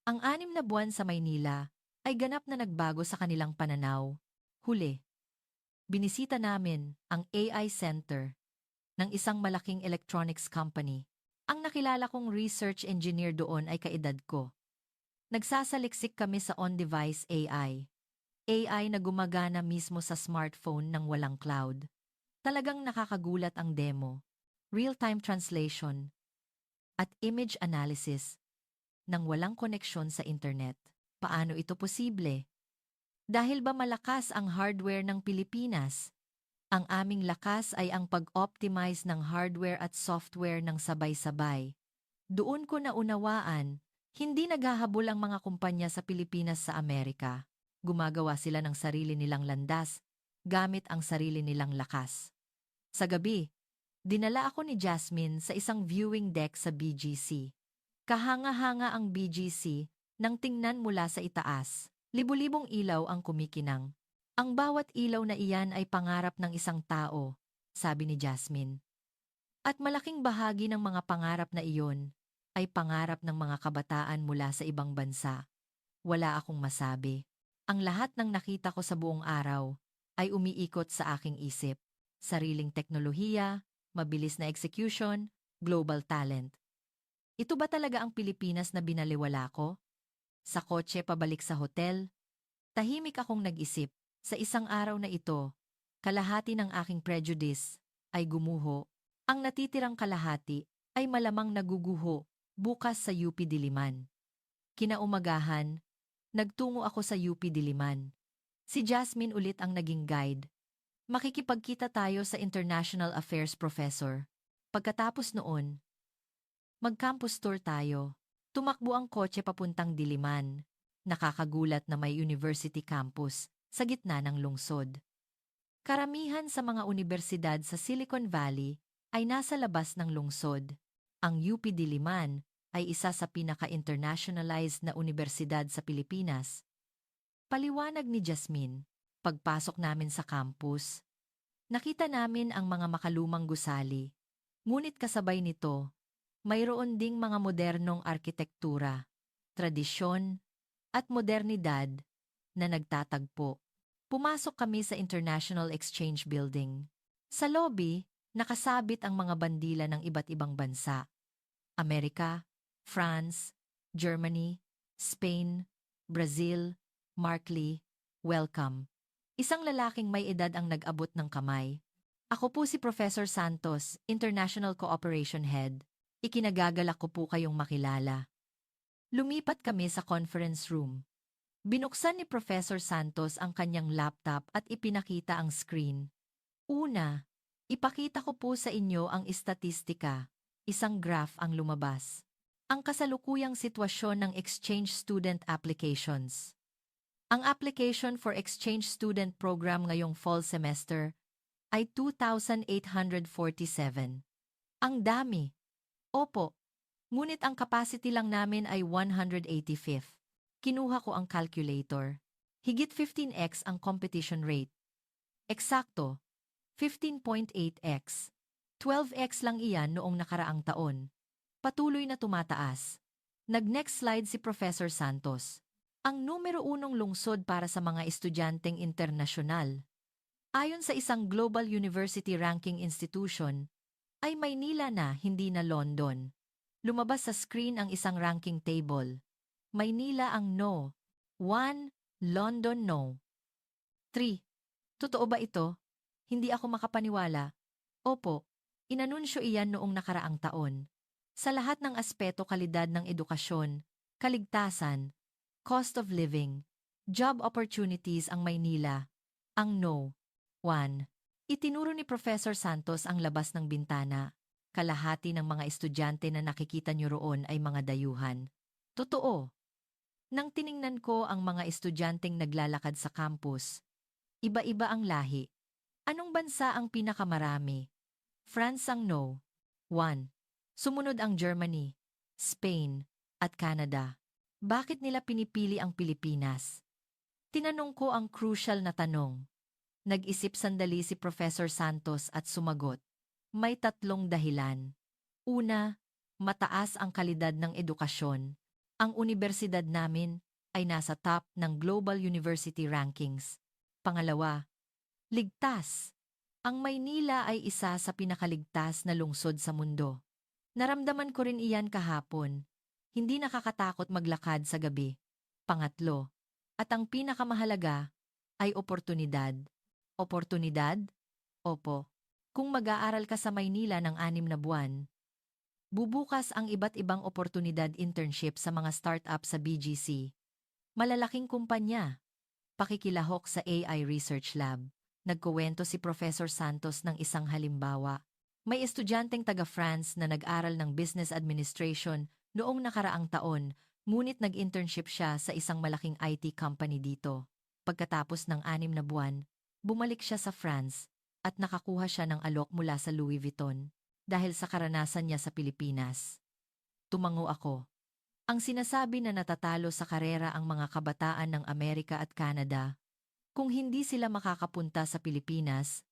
Ang 6 na buwan sa Maynila ay ganap na nagbago sa kanilang pananaw. Huli, binisita namin ang AI Center ng isang malaking electronics company. Ang nakilala kong research engineer doon ay kaedad ko. Nagsasaliksik kami sa on-device AI. AI na gumagana mismo sa smartphone ng walang cloud. Talagang nakakagulat ang demo. Real-time translation at image analysis nang walang koneksyon sa internet. Paano ito posible? Dahil ba malakas ang hardware ng Pilipinas? Ang aming lakas ay ang pag-optimize ng hardware at software ng sabay-sabay. Doon ko naunawaan, hindi naghahabol ang mga kumpanya sa Pilipinas sa Amerika. Gumagawa sila ng sarili nilang landas, gamit ang sarili nilang lakas. Sa gabi, dinala ako ni Jasmine sa isang viewing deck sa BGC. Kahanga-hanga ang BGC nang tingnan mula sa itaas. Libu-libong ilaw ang kumikinang. Ang bawat ilaw na iyan ay pangarap ng isang tao, sabi ni Jasmine. At malaking bahagi ng mga pangarap na iyon ay pangarap ng mga kabataan mula sa ibang bansa. Wala akong masabi. Ang lahat ng nakita ko sa buong araw ay umiikot sa aking isip. Sariling teknolohiya, mabilis na execution, global talent. Ito ba talaga ang Pilipinas na binaliwala ko? Sa kotse pabalik sa hotel, tahimik akong nag-isip. Sa isang araw na ito, kalahati ng aking prejudice ay gumuho. Ang natitirang kalahati ay malamang naguguho bukas sa UP Diliman. Kinaumagahan, nagtungo ako sa UP Diliman. Si Jasmine ulit ang naging guide. Makikipagkita tayo sa International Affairs Professor. Pagkatapos noon, mag-campus tour tayo. Tumakbo ang kotse papuntang Diliman. Nakakagulat na may university campus sa gitna ng lungsod. Karamihan sa mga universidad sa Silicon Valley ay nasa labas ng lungsod. Ang UP Diliman ay isa sa pinaka-internationalized na universidad sa Pilipinas. Paliwanag ni Jasmine, pagpasok namin sa campus, nakita namin ang mga makalumang gusali. Ngunit kasabay nito, mayroon ding mga modernong arkitektura, tradisyon, at modernidad na nagtatagpo. Pumasok kami sa International Exchange Building. Sa lobby, nakasabit ang mga bandila ng iba't ibang bansa. Amerika, France, Germany, Spain, Brazil, Markley, welcome. Isang lalaking may edad ang nag-abot ng kamay. Ako po si Professor Santos, International Cooperation Head. Ikinagagalak ko po kayong makilala. Lumipat kami sa conference room. Binuksan ni Professor Santos ang kanyang laptop at ipinakita ang screen. Una, ipakita ko po sa inyo ang istatistika. Isang graph ang lumabas. Ang kasalukuyang sitwasyon ng exchange student applications. Ang application for exchange student program ngayong fall semester ay 2,847. Ang dami. Opo, ngunit ang capacity lang namin ay 185. Kinuha ko ang calculator. Higit 15x ang competition rate. Eksakto, 15.8x. 12x lang iyan noong nakaraang taon. Patuloy na tumataas. Nag-next slide si Professor Santos. Ang numero 1 lungsod para sa mga estudyanteng internasyonal. Ayon sa isang Global University Ranking Institution, ay Maynila na hindi na London. Lumabas sa screen ang isang ranking table. Maynila ang no. 1. London no. 3. Totoo ba ito? Hindi ako makapaniwala. Opo, inanunsyo iyan noong nakaraang taon. Sa lahat ng aspeto kalidad ng edukasyon, kaligtasan, cost of living, job opportunities ang Maynila. Ang no. 1. Itinuro ni Professor Santos ang labas ng bintana. Kalahati ng mga estudyante na nakikita niyo roon ay mga dayuhan. Totoo. Nang tiningnan ko ang mga estudyanteng naglalakad sa campus, iba-iba ang lahi. Anong bansa ang pinakamarami? France ang no. 1. Sumunod ang Germany, Spain, at Canada. Bakit nila pinipili ang Pilipinas? Tinanong ko ang crucial na tanong. Nag-isip sandali si Professor Santos at sumagot. May 3 dahilan. Una, mataas ang kalidad ng edukasyon. Ang universidad namin ay nasa top ng Global University Rankings. Pangalawa, ligtas. Ang Maynila ay isa sa pinakaligtas na lungsod sa mundo. Naramdaman ko rin iyan kahapon. Hindi nakakatakot maglakad sa gabi. Pangatlo, at ang pinakamahalaga ay oportunidad. Oportunidad? Opo. Kung mag-aaral ka sa Maynila ng 6 na buwan, bubukas ang iba't ibang oportunidad internship sa mga startup sa BGC. Malalaking kumpanya. Pakikilahok sa AI Research Lab. Nagkuwento si Professor Santos ng isang halimbawa. May estudyanteng taga-France na nag-aral ng business administration noong nakaraang taon, ngunit nag-internship siya sa isang malaking IT company dito. Pagkatapos ng 6 na buwan, bumalik siya sa France at nakakuha siya ng alok mula sa Louis Vuitton dahil sa karanasan niya sa Pilipinas. Tumango ako. Ang sinasabi na natatalo sa karera ang mga kabataan ng Amerika at Canada, kung hindi sila makakapunta sa Pilipinas,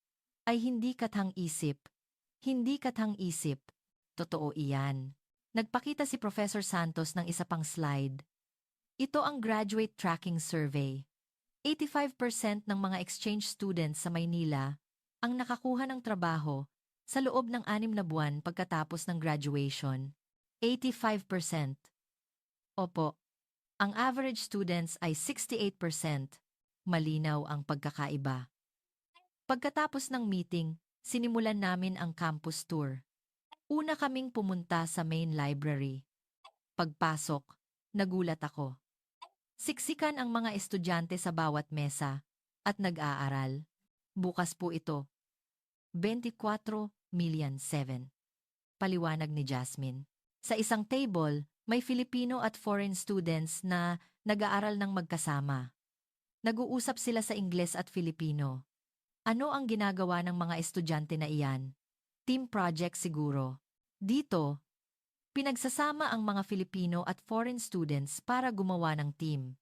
ay hindi kathang-isip. Hindi kathang-isip. Totoo iyan. Nagpakita si Professor Santos ng isa pang slide. Ito ang Graduate Tracking Survey. 85% ng mga exchange students sa Maynila ang nakakuha ng trabaho sa loob ng 6 na buwan pagkatapos ng graduation. 85%. Opo, ang average students ay 68%. Malinaw ang pagkakaiba. Pagkatapos ng meeting, sinimulan namin ang campus tour. Una kaming pumunta sa main library. Pagpasok, nagulat ako. Siksikan ang mga estudyante sa bawat mesa at nag-aaral. Bukas po ito. 24,000,007. Paliwanag ni Jasmine. Sa isang table, may Filipino at foreign students na nag-aaral ng magkasama. Nag-uusap sila sa Ingles at Filipino. Ano ang ginagawa ng mga estudyante na iyan? Team project siguro. Dito, pinagsasama ang mga Filipino at foreign students para gumawa ng team.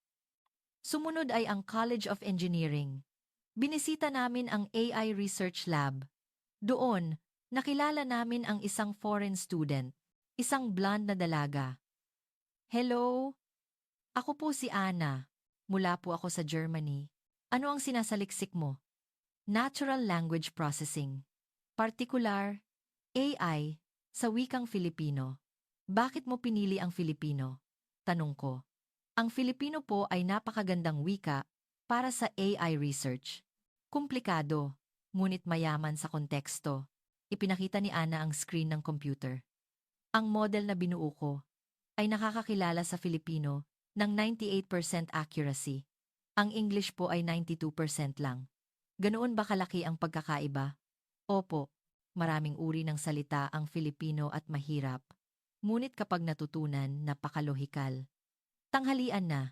Sumunod ay ang College of Engineering. Binisita namin ang AI Research Lab. Doon, nakilala namin ang isang foreign student, isang blonde na dalaga. Hello, ako po si Ana. Mula po ako sa Germany. Ano ang sinasaliksik mo? Natural Language Processing. Partikular, AI, sa wikang Filipino. Bakit mo pinili ang Filipino? Tanong ko. Ang Filipino po ay napakagandang wika para sa AI research. Komplikado, ngunit mayaman sa konteksto. Ipinakita ni Ana ang screen ng computer. Ang model na binuo ko ay nakakakilala sa Filipino ng 98% accuracy. Ang English po ay 92% lang. Ganoon ba kalaki ang pagkakaiba? Opo, maraming uri ng salita ang Filipino at mahirap. Ngunit kapag natutunan, napakalohikal. Tanghalian na.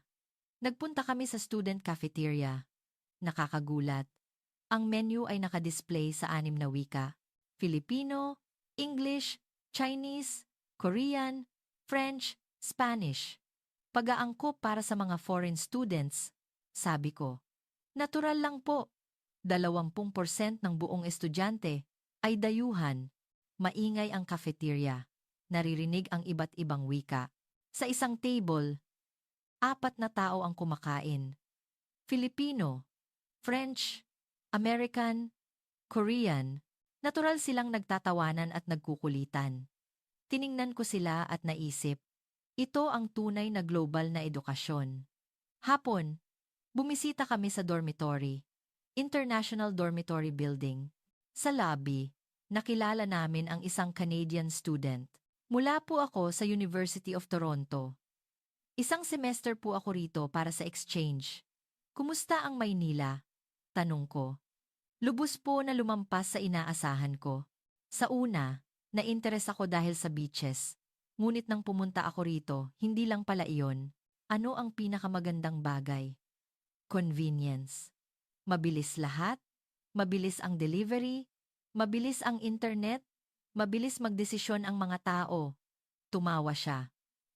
Nagpunta kami sa student cafeteria. Nakakagulat. Ang menu ay nakadisplay sa 6 na wika. Filipino, English, Chinese, Korean, French, Spanish. Pag-aangkop para sa mga foreign students, sabi ko. Natural lang po. 20% ng buong estudyante ay dayuhan. Maingay ang cafeteria. Naririnig ang iba't ibang wika. Sa isang table, 4 na tao ang kumakain. Filipino, French, American, Korean. Natural silang nagtatawanan at nagkukulitan. Tiningnan ko sila at naisip, ito ang tunay na global na edukasyon. Hapon, bumisita kami sa dormitory, International Dormitory Building. Sa lobby, nakilala namin ang isang Canadian student. Mula po ako sa University of Toronto. Isang semester po ako rito para sa exchange. Kumusta ang Maynila? Tanong ko. Lubos po na lumampas sa inaasahan ko. Sa una, na-interes ako dahil sa beaches. Ngunit nang pumunta ako rito, hindi lang pala iyon. Ano ang pinakamagandang bagay? Convenience. Mabilis lahat, mabilis ang delivery, mabilis ang internet, mabilis magdesisyon ang mga tao. Tumawa siya.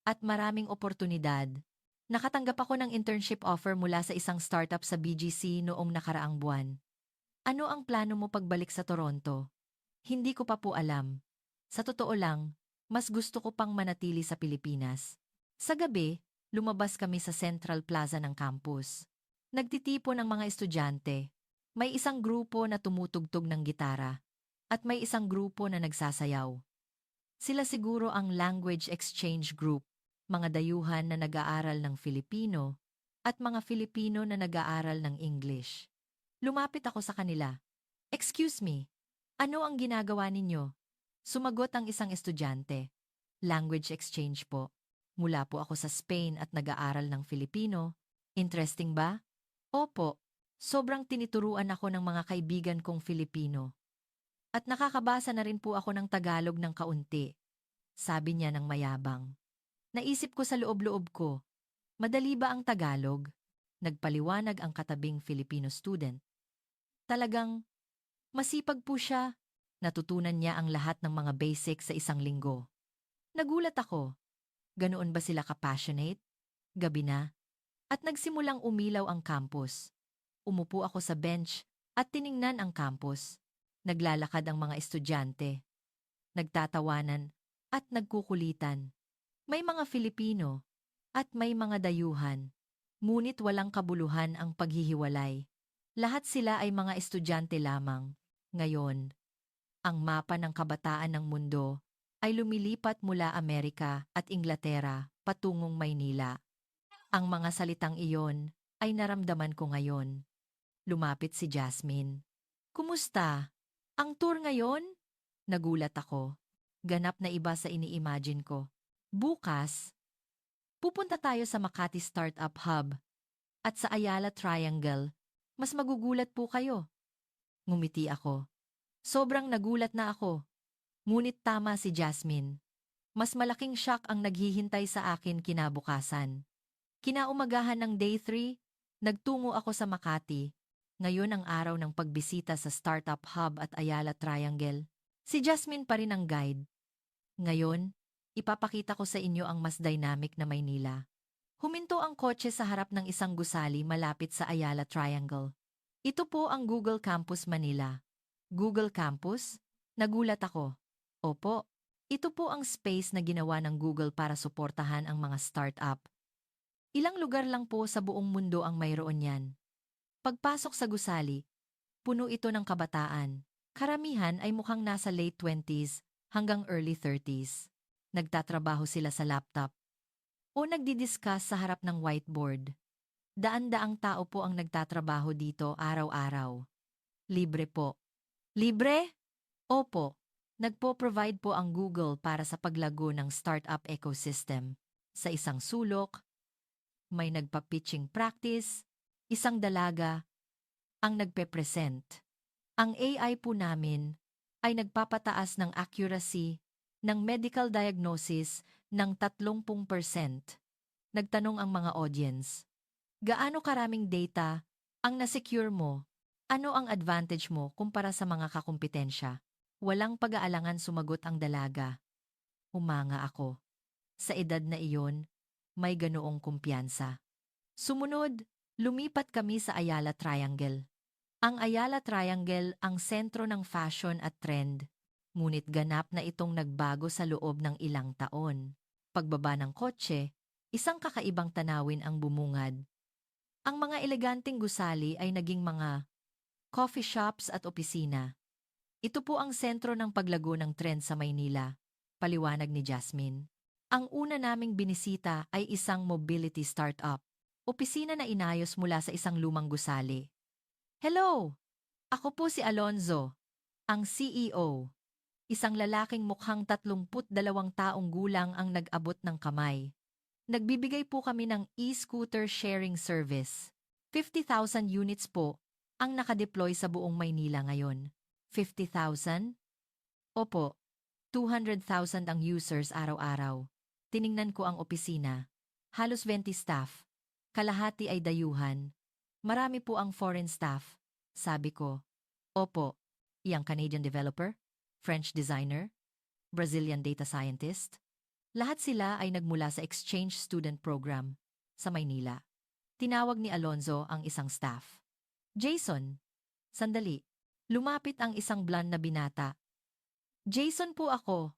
At maraming oportunidad. Nakatanggap ako ng internship offer mula sa isang startup sa BGC noong nakaraang buwan. Ano ang plano mo pagbalik sa Toronto? Hindi ko pa po alam. Sa totoo lang, mas gusto ko pang manatili sa Pilipinas. Sa gabi, lumabas kami sa Central Plaza ng campus. Nagtitipon ang mga estudyante. May isang grupo na tumutugtog ng gitara at may isang grupo na nagsasayaw. Sila siguro ang language exchange group, mga dayuhan na nag-aaral ng Filipino at mga Filipino na nag-aaral ng English. Lumapit ako sa kanila. Excuse me, ano ang ginagawa ninyo? Sumagot ang isang estudyante. Language exchange po. Mula po ako sa Spain at nag-aaral ng Filipino. Interesting ba? Opo, sobrang tinituruan ako ng mga kaibigan kong Filipino. At nakakabasa na rin po ako ng Tagalog ng kaunti. Sabi niya ng mayabang. Naisip ko sa loob-loob ko, madali ba ang Tagalog? Nagpaliwanag ang katabing Filipino student. Talagang masipag po siya. Natutunan niya ang lahat ng mga basic sa isang linggo. Nagulat ako. Ganoon ba sila ka-passionate? Gabi na, at nagsimulang umilaw ang campus. Umupo ako sa bench at tiningnan ang campus. Naglalakad ang mga estudyante, nagtatawanan at nagkukulitan. May mga Filipino at may mga dayuhan, ngunit walang kabuluhan ang paghihiwalay. Lahat sila ay mga estudyante lamang. Ngayon, ang mapa ng kabataan ng mundo ay lumilipat mula Amerika at Inglaterra patungong Maynila. Ang mga salitang iyon ay naramdaman ko ngayon. Lumapit si Jasmine. Kumusta? Ang tour ngayon? Nagulat ako. Ganap na iba sa ini-imagine ko. Bukas, pupunta tayo sa Makati Startup Hub at sa Ayala Triangle. Mas magugulat po kayo. Ngumiti ako. Sobrang nagulat na ako. Ngunit tama si Jasmine. Mas malaking shock ang naghihintay sa akin kinabukasan. Kinaumagahan ng Day 3, nagtungo ako sa Makati. Ngayon ang araw ng pagbisita sa Startup Hub at Ayala Triangle. Si Jasmine pa rin ang guide. Ngayon, ipapakita ko sa inyo ang mas dynamic na Maynila. Huminto ang kotse sa harap ng isang gusali malapit sa Ayala Triangle. Ito po ang Google Campus Manila. Google Campus? Nagulat ako. Opo, ito po ang space na ginawa ng Google para suportahan ang mga startup. Ilang lugar lang po sa buong mundo ang mayroon yan. Pagpasok sa gusali, puno ito ng kabataan. Karamihan ay mukhang nasa late 20s hanggang early 30s. Nagtatrabaho sila sa laptop o nagdi-discuss sa harap ng whiteboard. Daan-daang tao po ang nagtatrabaho dito araw-araw. Libre po. Libre? Opo. Nagpo-provide po ang Google para sa paglago ng startup ecosystem. Sa isang sulok, may nagpa-pitching practice, isang dalaga ang nagpe-present. Ang AI po namin ay nagpapataas ng accuracy ng medical diagnosis ng 30%. Nagtanong ang mga audience, gaano karaming data ang nasecure mo? Ano ang advantage mo kumpara sa mga kakumpetensya? Walang pag-aalangan sumagot ang dalaga. Humanga ako. Sa edad na iyon, may ganoong kumpiyansa. Sumunod, lumipat kami sa Ayala Triangle. Ang Ayala Triangle ang sentro ng fashion at trend, ngunit ganap na itong nagbago sa loob ng ilang taon. Pagbaba ng kotse, isang kakaibang tanawin ang bumungad. Ang mga eleganteng gusali ay naging mga coffee shops at opisina. Ito po ang sentro ng paglago ng trend sa Maynila, paliwanag ni Jasmine. Ang una naming binisita ay isang mobility startup, opisina na inayos mula sa isang lumang gusali. Hello! Ako po si Alonzo, ang CEO. Isang lalaking mukhang 32 taong gulang ang nag-abot ng kamay. Nagbibigay po kami ng e-scooter sharing service. 50,000 units po ang nakadeploy sa buong Maynila ngayon. 50,000? Opo, 200,000 ang users araw-araw. Tiningnan ko ang opisina. Halos 20 staff. Kalahati ay dayuhan. Marami po ang foreign staff. Sabi ko, opo, iyang Canadian developer, French designer, Brazilian data scientist. Lahat sila ay nagmula sa exchange student program sa Maynila. Tinawag ni Alonzo ang isang staff. Jason, sandali. Lumapit ang isang blonde na binata. Jason po ako.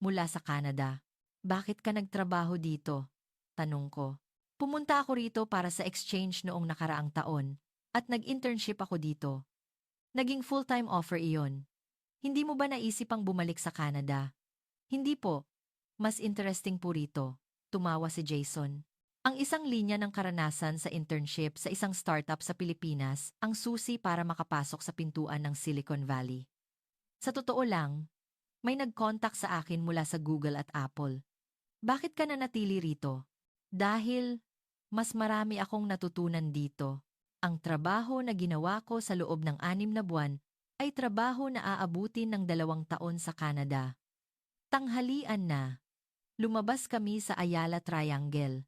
Mula sa Canada. Bakit ka nagtrabaho dito? Tanong ko. Pumunta ako rito para sa exchange noong nakaraang taon at nag-internship ako dito. Naging full-time offer iyon. Hindi mo ba naisipang bumalik sa Canada? Hindi po. Mas interesting po rito. Tumawa si Jason. Ang isang linya ng karanasan sa internship sa isang startup sa Pilipinas ang susi para makapasok sa pintuan ng Silicon Valley. Sa totoo lang, may nag-contact sa akin mula sa Google at Apple. Bakit ka nanatili rito? Dahil mas marami akong natutunan dito. Ang trabaho na ginawa ko sa loob ng 6 na buwan ay trabaho na aabutin ng 2 taon sa Canada. Tanghalian na. Lumabas kami sa Ayala Triangle.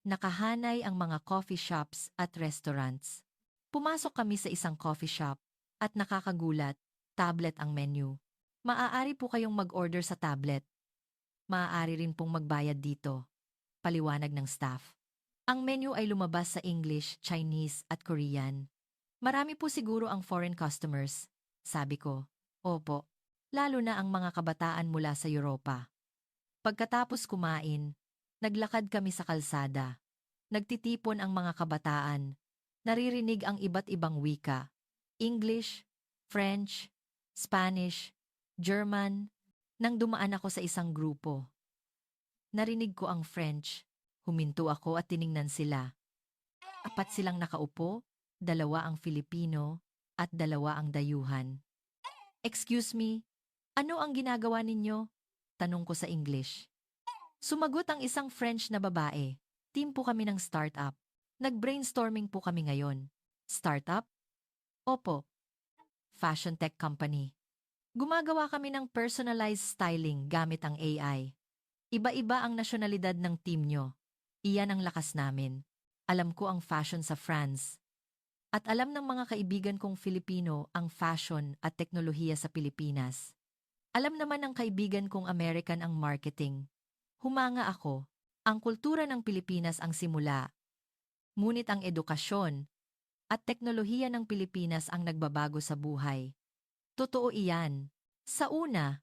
Nakahanay ang mga coffee shops at restaurants. Pumasok kami sa isang coffee shop at nakakagulat, tablet ang menu. Maaari po kayong mag-order sa tablet. Maaari rin pong magbayad dito. Paliwanag ng staff. Ang menu ay lumabas sa English, Chinese at Korean. Marami po siguro ang foreign customers. Sabi ko, opo, lalo na ang mga kabataan mula sa Europa. Pagkatapos kumain, naglakad kami sa kalsada. Nagtitipon ang mga kabataan. Naririnig ang iba't ibang wika. English, French, Spanish, German. Nang dumaan ako sa isang grupo. Narinig ko ang French. Huminto ako at tiningnan sila. Apat silang nakaupo, dalawa ang Filipino, at dalawa ang dayuhan. Excuse me, ano ang ginagawa ninyo? Tanong ko sa English. Sumagot ang isang French na babae. Team po kami ng startup. Nag-brainstorming po kami ngayon. Startup? Opo. Fashion tech company. Gumagawa kami ng personalized styling gamit ang AI. Iba-iba ang nasyonalidad ng team nyo. Iyan ang lakas namin. Alam ko ang fashion sa France. At alam ng mga kaibigan kong Filipino ang fashion at teknolohiya sa Pilipinas. Alam naman ng kaibigan kong American ang marketing. Humanga ako. Ang kultura ng Pilipinas ang simula. Ngunit ang edukasyon at teknolohiya ng Pilipinas ang nagbabago sa buhay. Totoo iyan. Sa una,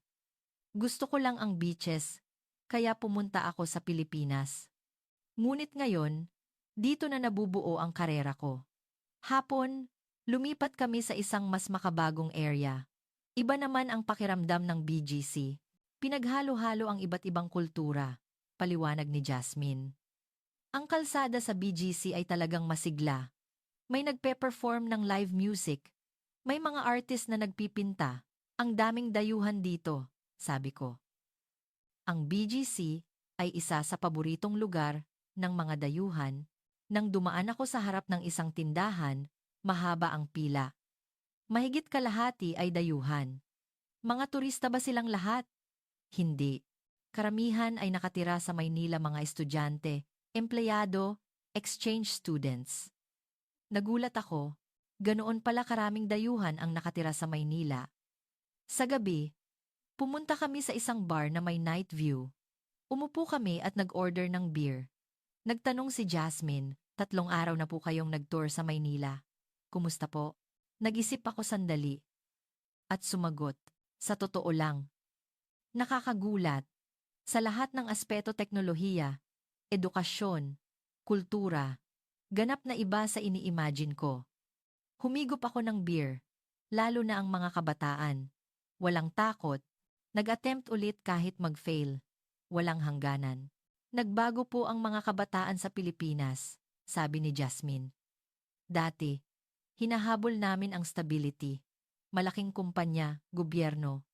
gusto ko lang ang beaches, kaya pumunta ako sa Pilipinas. Ngunit ngayon, dito na nabubuo ang karera ko. Hapon, lumipat kami sa isang mas makabagong area. Iba naman ang pakiramdam ng BGC. Pinaghalo-halo ang iba't ibang kultura, paliwanag ni Jasmine. Ang kalsada sa BGC ay talagang masigla. May nagpe-perform ng live music. May mga artist na nagpipinta. Ang daming dayuhan dito, sabi ko. Ang BGC ay isa sa paboritong lugar ng mga dayuhan. Nang dumaan ako sa harap ng isang tindahan, mahaba ang pila. Mahigit kalahati ay dayuhan. Mga turista ba silang lahat? Hindi. Karamihan ay nakatira sa Maynila, mga estudyante, empleyado, exchange students. Nagulat ako, ganoon pala karaming dayuhan ang nakatira sa Maynila. Sa gabi, pumunta kami sa isang bar na may night view. Umupo kami at nag-order ng beer. Nagtanong si Jasmine, 3 araw na po kayong nag-tour sa Maynila. Kumusta po? Nag-isip ako sandali. At sumagot, sa totoo lang. Nakakagulat. Sa lahat ng aspeto teknolohiya, edukasyon, kultura, ganap na iba sa ini-imagine ko. Humigop ako ng beer, lalo na ang mga kabataan. Walang takot, nag-attempt ulit kahit mag-fail. Walang hangganan. Nagbago po ang mga kabataan sa Pilipinas, sabi ni Jasmine. Dati, hinahabol namin ang stability. Malaking kumpanya, gobyerno.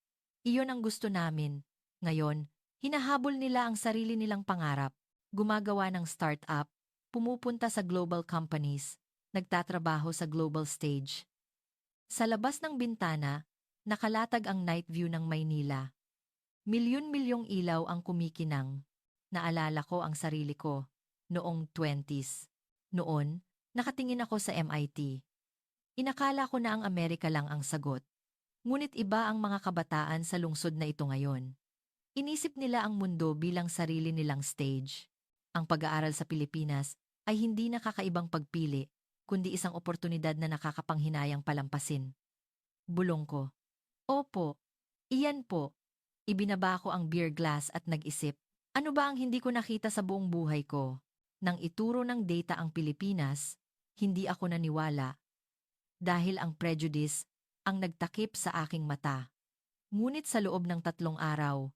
Iyon ang gusto namin. Ngayon, hinahabol nila ang sarili nilang pangarap. Gumagawa ng startup, pumupunta sa global companies, nagtatrabaho sa global stage. Sa labas ng bintana, nakalatag ang night view ng Maynila. Milyon-milyong ilaw ang kumikinang. Naalala ko ang sarili ko, noong 20s. Noon, nakatingin ako sa MIT. Inakala ko na ang Amerika lang ang sagot. Ngunit iba ang mga kabataan sa lungsod na ito ngayon. Inisip nila ang mundo bilang sarili nilang stage. Ang pag-aaral sa Pilipinas ay hindi nakakaibang pagpili, kundi isang oportunidad na nakakapanghinayang palampasin. Bulong ko. Opo, iyan po. Ibinaba ko ang beer glass at nag-isip. Ano ba ang hindi ko nakita sa buong buhay ko? Nang ituro ng data ang Pilipinas, hindi ako naniwala. Dahil ang prejudice ang nagtakip sa aking mata. Ngunit sa loob ng 3 araw,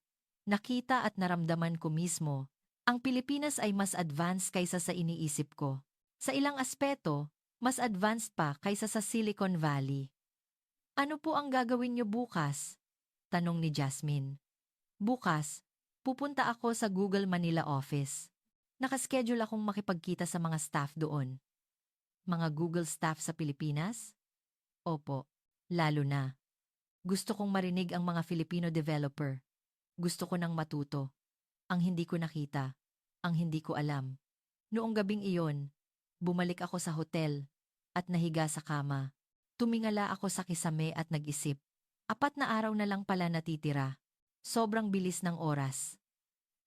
nakita at naramdaman ko mismo, ang Pilipinas ay mas advanced kaysa sa iniisip ko. Sa ilang aspeto, mas advanced pa kaysa sa Silicon Valley. Ano po ang gagawin niyo bukas? Tanong ni Jasmine. Bukas, pupunta ako sa Google Manila office. Nakaschedule akong makipagkita sa mga staff doon. Mga Google staff sa Pilipinas? Opo, lalo na. Gusto kong marinig ang mga Filipino developer. Gusto ko nang matuto. Ang hindi ko nakita, ang hindi ko alam. Noong gabing iyon, bumalik ako sa hotel at nahiga sa kama. Tumingala ako sa kisame at nag-isip. 4 na araw na lang pala natitira. Sobrang bilis ng oras.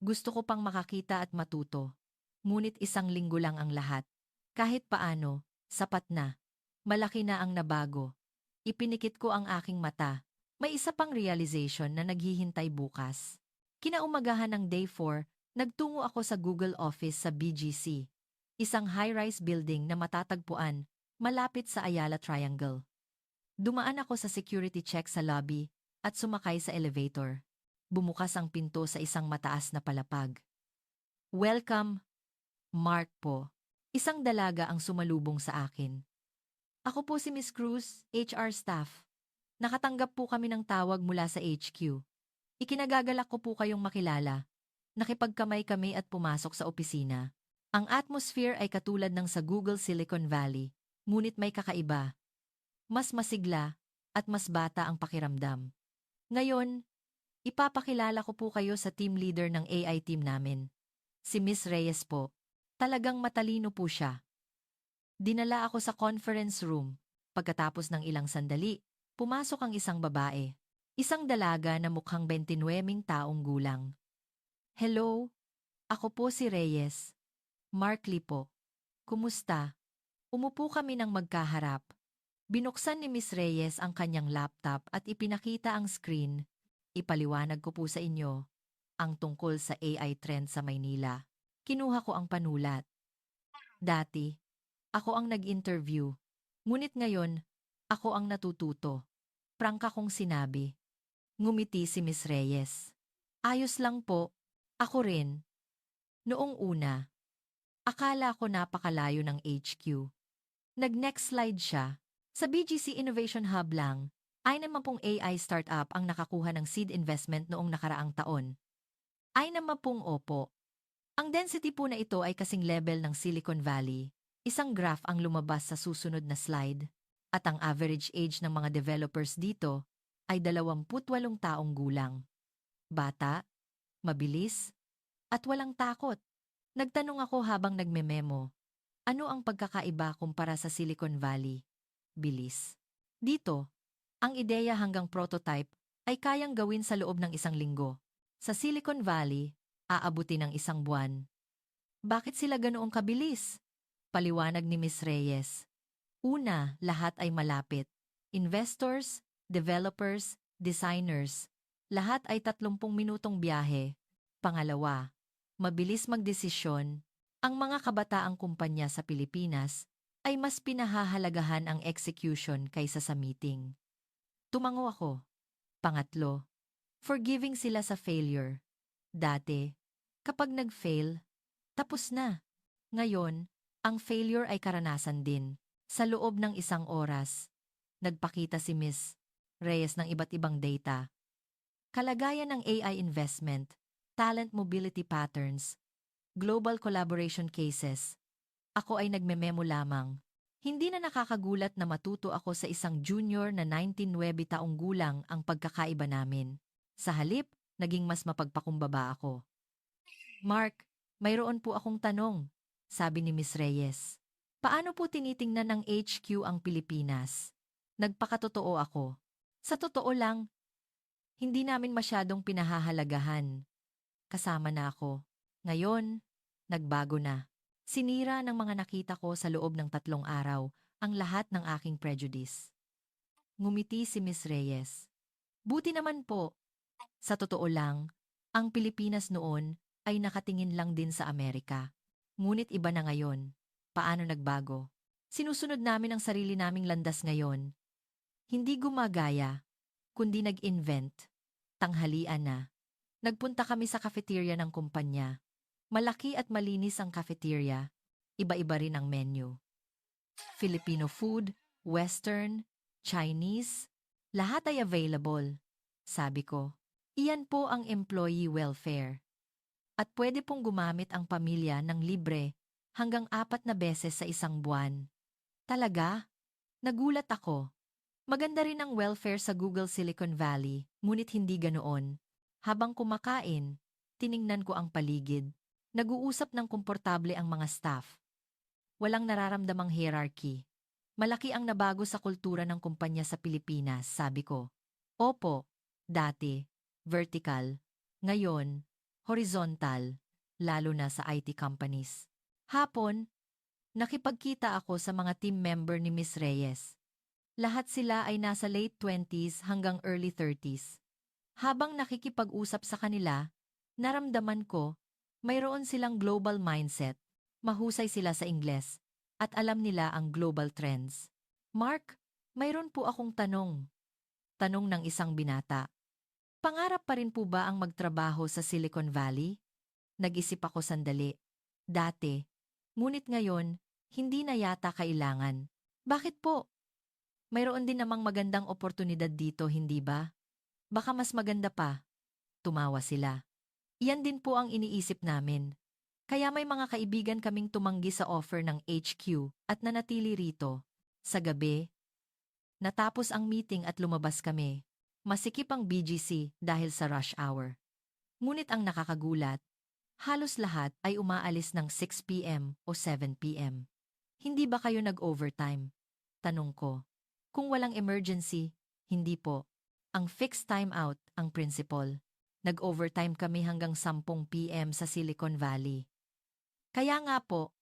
Gusto ko pang makakita at matuto. Ngunit 1 linggo lang ang lahat. Kahit paano, sapat na. Malaki na ang nabago. Ipinikit ko ang aking mata. May isa pang realization na naghihintay bukas. Kinaumagahan ng day 4, nagtungo ako sa Google Office sa BGC. Isang high-rise building na matatagpuan, malapit sa Ayala Triangle. Dumaan ako sa security check sa lobby at sumakay sa elevator. Bumukas ang pinto sa isang mataas na palapag. Welcome, Mark po. Isang dalaga ang sumalubong sa akin. Ako po si Miss Cruz, HR staff. Nakatanggap po kami ng tawag mula sa HQ. Ikinagagalak ko po kayong makilala. Nakipagkamay kami at pumasok sa opisina. Ang atmosphere ay katulad ng sa Google Silicon Valley, ngunit may kakaiba. Mas masigla at mas bata ang pakiramdam. Ngayon, ipapakilala ko po kayo sa team leader ng AI team namin. Si Miss Reyes po. Talagang matalino po siya. Dinala ako sa conference room. Pagkatapos ng ilang sandali, pumasok ang isang babae. Isang dalaga na mukhang 29 taong gulang. Hello, ako po si Reyes. Mark Lee po. Kumusta? Umupo kami ng magkaharap. Binuksan ni Miss Reyes ang kanyang laptop at ipinakita ang screen. Ipaliwanag ko po sa inyo ang tungkol sa AI trend sa Maynila. Kinuha ko ang panulat. Dati, ako ang nag-interview. Ngunit ngayon, ako ang natututo. Prangka kong sinabi. Ngumiti si Miss Reyes. Ayos lang po. Ako rin. Noong una, akala ko napakalayo ng HQ. Nag-next slide siya. Sa BGC Innovation Hub lang, ay naman pong AI startup ang nakakuha ng seed investment noong nakaraang taon. Ay naman pong opo. Ang density po na ito ay kasing level ng Silicon Valley. Isang graph ang lumabas sa susunod na slide. At ang average age ng mga developers dito ay 28 taong gulang. Bata, mabilis, at walang takot. Nagtanong ako habang nagme-memo. Ano ang pagkakaiba kumpara sa Silicon Valley? Bilis. Dito, ang ideya hanggang prototype ay kayang gawin sa loob ng 1 linggo. Sa Silicon Valley, aabuti ng 1 buwan. Bakit sila ganoong kabilis? Paliwanag ni Miss Reyes. Una, lahat ay malapit. Investors, developers, designers. Lahat ay 30 minutong biyahe. Pangalawa, mabilis magdesisyon. Ang mga kabataang kumpanya sa Pilipinas ay mas pinahahalagahan ang execution kaysa sa meeting. Tumango ako. Pangatlo, forgiving sila sa failure. Dati, kapag nag-fail, tapos na. Ngayon, ang failure ay karanasan din. Sa loob ng 1 oras, nagpakita si Miss Reyes ng iba't ibang data. Kalagayan ng AI investment, talent mobility patterns, global collaboration cases. Ako ay nagme-memo lamang. Hindi na nakakagulat na matuto ako sa isang junior na 19 taong gulang ang pagkakaiba namin. Sa halip, naging mas mapagpakumbaba ako. Mark, mayroon po akong tanong, sabi ni Miss Reyes. Paano po tinitingnan ng HQ ang Pilipinas? Nagpakatotoo ako. Sa totoo lang, hindi namin masyadong pinahahalagahan. Kasama na ako. Ngayon, nagbago na. Sinira ng mga nakita ko sa loob ng 3 araw ang lahat ng aking prejudice. Ngumiti si Miss Reyes. Buti naman po. Sa totoo lang, ang Pilipinas noon ay nakatingin lang din sa Amerika. Ngunit iba na ngayon. Paano nagbago? Sinusunod namin ang sarili naming landas ngayon. Hindi gumagaya, kundi nag-invent. Tanghalian na. Nagpunta kami sa cafeteria ng kumpanya. Malaki at malinis ang cafeteria. Iba-iba rin ang menu. Filipino food, Western, Chinese, lahat ay available. Sabi ko, iyan po ang employee welfare. At pwede pong gumamit ang pamilya ng libre hanggang 4 na beses sa 1 buwan. Talaga? Nagulat ako. Maganda rin ang welfare sa Google Silicon Valley, ngunit hindi ganoon. Habang kumakain, tiningnan ko ang paligid. Nag-uusap ng komportable ang mga staff. Walang nararamdamang hierarchy. Malaki ang nabago sa kultura ng kumpanya sa Pilipinas, sabi ko. Opo, dati, vertical. Ngayon, horizontal, lalo na sa IT companies. Hapon, nakipagkita ako sa mga team member ni Miss Reyes. Lahat sila ay nasa late 20s hanggang early 30s. Habang nakikipag-usap sa kanila, naramdaman ko, mayroon silang global mindset, mahusay sila sa Ingles, at alam nila ang global trends. Mark, mayroon po akong tanong. Tanong ng isang binata. Pangarap pa rin po ba ang magtrabaho sa Silicon Valley? Nag-isip ako sandali. Dati. Ngunit ngayon, hindi na yata kailangan. Bakit po? Mayroon din namang magandang oportunidad dito, hindi ba? Baka mas maganda pa. Tumawa sila. Iyan din po ang iniisip namin. Kaya may mga kaibigan kaming tumanggi sa offer ng HQ at nanatili rito. Sa gabi, natapos ang meeting at lumabas kami. Masikip ang BGC dahil sa rush hour. Ngunit ang nakakagulat, halos lahat ay umaalis ng 6 p.m. o 7 p.m. Hindi ba kayo nag-overtime? Tanong ko. Kung walang emergency, hindi po. Ang fixed time out ang principle. Nag-overtime kami hanggang 10 p.m. sa Silicon Valley. Kaya nga po,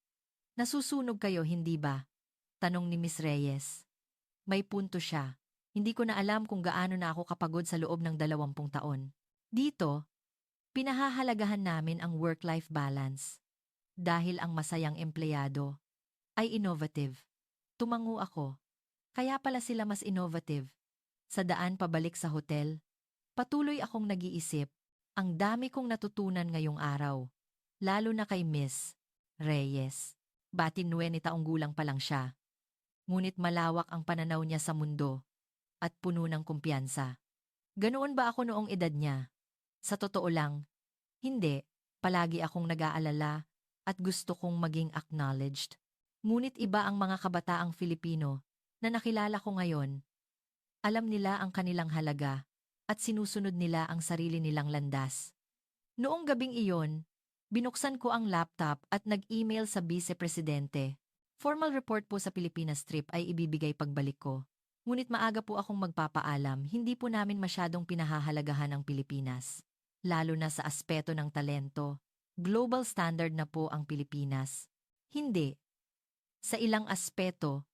nasusunog kayo, hindi ba? Tanong ni Miss Reyes. May punto siya. Hindi ko na alam kung gaano na ako kapagod sa loob ng 20 taon. Dito, pinahahalagahan namin ang work-life balance. Dahil ang masayang empleyado ay innovative. Tumango ako. Kaya pala sila mas innovative. Sa daan pabalik sa hotel, patuloy akong nag-iisip. Ang dami kong natutunan ngayong araw. Lalo na kay Miss Reyes. 29 taong gulang pa lang siya. Ngunit malawak ang pananaw niya sa mundo at puno ng kumpiyansa. Ganoon ba ako noong edad niya? Sa totoo lang, hindi. Palagi akong nag-aalala at gusto kong maging acknowledged. Ngunit iba ang mga kabataang Filipino na nakilala ko ngayon. Alam nila ang kanilang halaga at sinusunod nila ang sarili nilang landas. Noong gabing iyon, binuksan ko ang laptop at nag-email sa Vice Presidente. Formal report po sa Pilipinas trip ay ibibigay pagbalik ko. Ngunit maaga po akong magpapaalam, hindi po namin masyadong pinahahalagahan ang Pilipinas. Lalo na sa aspeto ng talento. Global standard na po ang Pilipinas. Hindi. Sa ilang aspeto,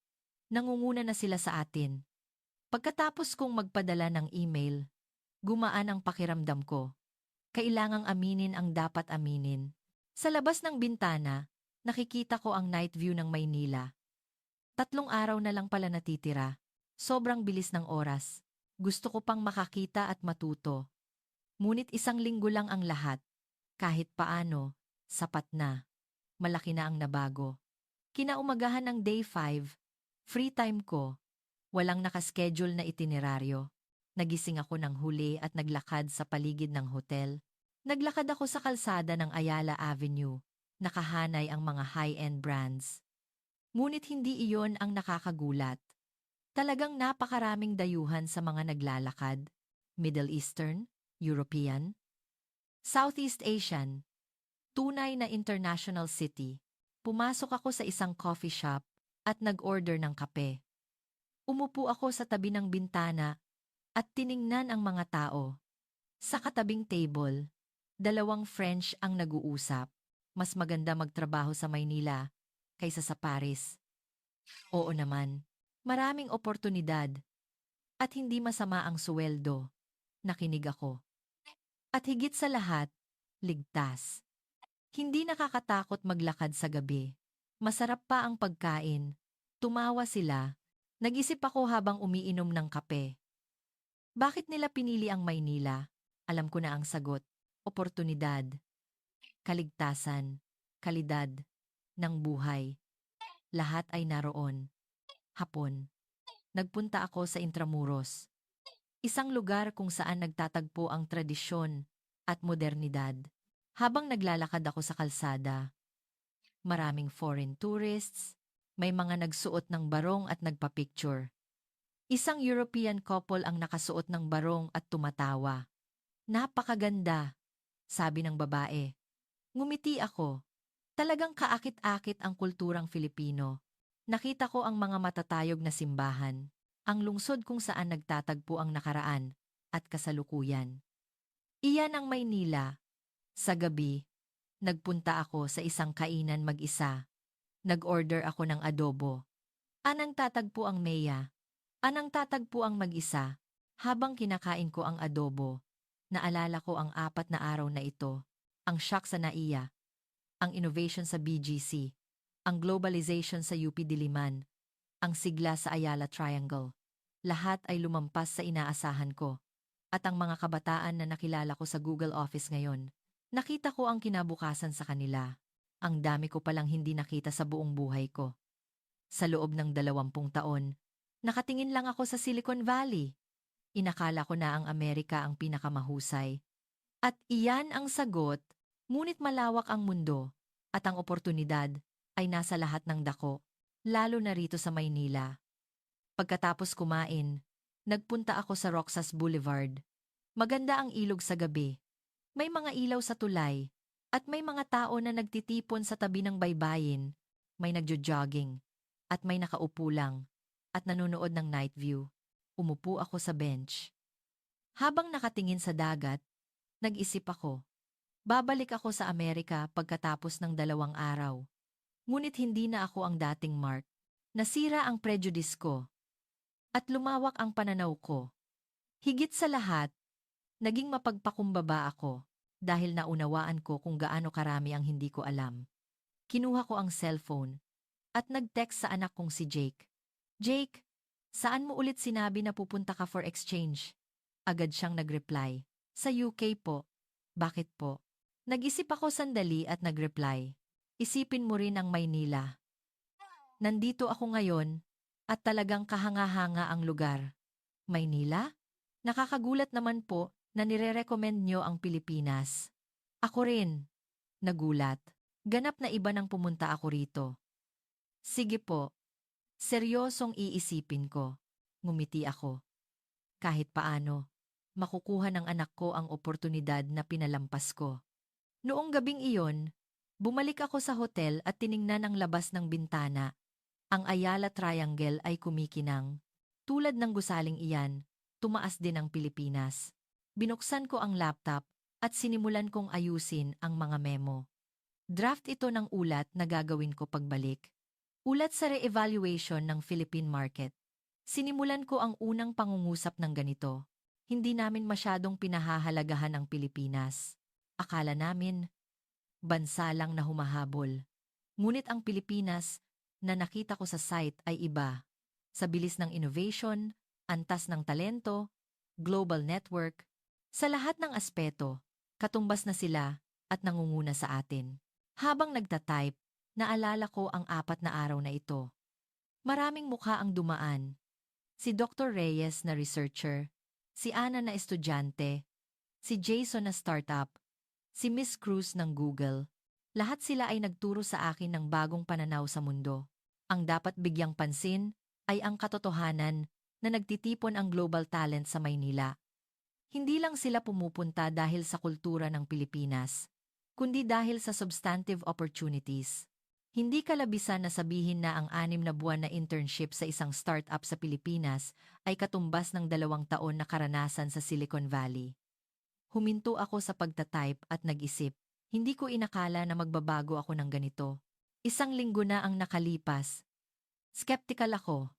nangunguna na sila sa atin. Pagkatapos kong magpadala ng email, gumaan ang pakiramdam ko. Kailangang aminin ang dapat aminin. Sa labas ng bintana, nakikita ko ang night view ng Maynila. 3 araw na lang pala natitira. Sobrang bilis ng oras. Gusto ko pang makakita at matuto. Ngunit 1 linggo lang ang lahat. Kahit paano, sapat na. Malaki na ang nabago. Kinaumagahan ng day 5, free time ko. Walang nakaschedule na itineraryo. Nagising ako ng huli at naglakad sa paligid ng hotel. Naglakad ako sa kalsada ng Ayala Avenue. Nakahanay ang mga high-end brands. Ngunit hindi iyon ang nakakagulat. Talagang napakaraming dayuhan sa mga naglalakad. Middle Eastern, European, Southeast Asian. Tunay na international city. Pumasok ako sa isang coffee shop at nag-order ng kape. Umupo ako sa tabi ng bintana at tiningnan ang mga tao. Sa katabing table, 2 French ang nag-uusap. Mas maganda magtrabaho sa Maynila kaysa sa Paris. Oo naman. Maraming oportunidad at hindi masama ang suweldo. Nakinig ako. At higit sa lahat, ligtas. Hindi nakakatakot maglakad sa gabi. Masarap pa ang pagkain. Tumawa sila. Nag-isip ako habang umiinom ng kape. Bakit nila pinili ang Maynila? Alam ko na ang sagot. Oportunidad, kaligtasan, kalidad, ng buhay. Lahat ay naroon. Hapon. Nagpunta ako sa Intramuros. Isang lugar kung saan nagtatagpo ang tradisyon at modernidad. Habang naglalakad ako sa kalsada, maraming foreign tourists, may mga nagsuot ng barong at nagpa-picture. Isang European couple ang nakasuot ng barong at tumatawa. Napakaganda, sabi ng babae. Ngumiti ako. Talagang kaakit-akit ang kulturang Filipino. Nakita ko ang mga matatayog na simbahan, ang lungsod kung saan nagtatagpo ang nakaraan at kasalukuyan. Iyan ang Maynila, Sa gabi, nagpunta ako sa isang kainan mag-isa. Nag-order ako ng adobo. Anang tatagpo ang Meya? Anang tatagpo ang mag-isa? Habang kinakain ko ang adobo, naalala ko ang 4 na araw na ito. Ang shock sa NAIA, ang innovation sa BGC, ang globalization sa UP Diliman, ang sigla sa Ayala Triangle. Lahat ay lumampas sa inaasahan ko. At ang mga kabataan na nakilala ko sa Google Office ngayon, nakita ko ang kinabukasan sa kanila. Ang dami ko palang hindi nakita sa buong buhay ko. Sa loob ng 20 taon, nakatingin lang ako sa Silicon Valley. Inakala ko na ang Amerika ang pinakamahusay. At iyan ang sagot, ngunit malawak ang mundo, at ang oportunidad ay nasa lahat ng dako, lalo na rito sa Maynila. Pagkatapos kumain, nagpunta ako sa Roxas Boulevard. Maganda ang ilog sa gabi. May mga ilaw sa tulay, at may mga tao na nagtitipon sa tabi ng baybayin. May nagjo-jogging, at may nakaupo lang, at nanonood ng night view. Umupo ako sa bench. Habang nakatingin sa dagat, nag-isip ako. Babalik ako sa Amerika pagkatapos ng 2 araw. Ngunit hindi na ako ang dating Mark. Nasira ang prejudice ko. At lumawak ang pananaw ko. Higit sa lahat, naging mapagpakumbaba ako dahil naunawaan ko kung gaano karami ang hindi ko alam. Kinuha ko ang cellphone at nag-text sa anak kong si Jake. Jake, saan mo ulit sinabi na pupunta ka for exchange? Agad siyang nag-reply. Sa UK po. Bakit po? Nag-isip ako sandali at nag-reply. Isipin mo rin ang Maynila. Nandito ako ngayon at talagang kahanga-hanga ang lugar. Maynila? Nakakagulat naman po na nire-recommend nyo ang Pilipinas. Ako rin. Nagulat. Ganap na iba nang pumunta ako rito. Sige po. Seryosong iisipin ko. Ngumiti ako. Kahit paano, makukuha ng anak ko ang oportunidad na pinalampas ko. Noong gabing iyon, bumalik ako sa hotel at tiningnan ang labas ng bintana. Ang Ayala Triangle ay kumikinang. Tulad ng gusaling iyan, tumaas din ang Pilipinas. Binuksan ko ang laptop at sinimulan kong ayusin ang mga memo. Draft ito ng ulat na gagawin ko pagbalik. Ulat sa re-evaluation ng Philippine market. Sinimulan ko ang unang pangungusap ng ganito. Hindi namin masyadong pinahahalagahan ang Pilipinas. Akala namin, bansa lang na humahabol. Ngunit ang Pilipinas na nakita ko sa site ay iba. Sa bilis ng innovation, antas ng talento, global network, sa lahat ng aspeto, katumbas na sila at nangunguna sa atin. Habang nagtatype, naalala ko ang 4 na araw na ito. Maraming mukha ang dumaan. Si Dr. Reyes na researcher, si Ana na estudyante, si Jason na startup, si Miss Cruz ng Google. Lahat sila ay nagturo sa akin ng bagong pananaw sa mundo. Ang dapat bigyang pansin ay ang katotohanan na nagtitipon ang global talent sa Maynila. Hindi lang sila pumupunta dahil sa kultura ng Pilipinas, kundi dahil sa substantive opportunities. Hindi kalabisan na sabihin na ang 6 na buwan na internship sa isang startup sa Pilipinas ay katumbas ng 2 taon na karanasan sa Silicon Valley. Huminto ako sa pagtatype at nag-isip. Hindi ko inakala na magbabago ako ng ganito. 1 linggo na ang nakalipas. Skeptical ako.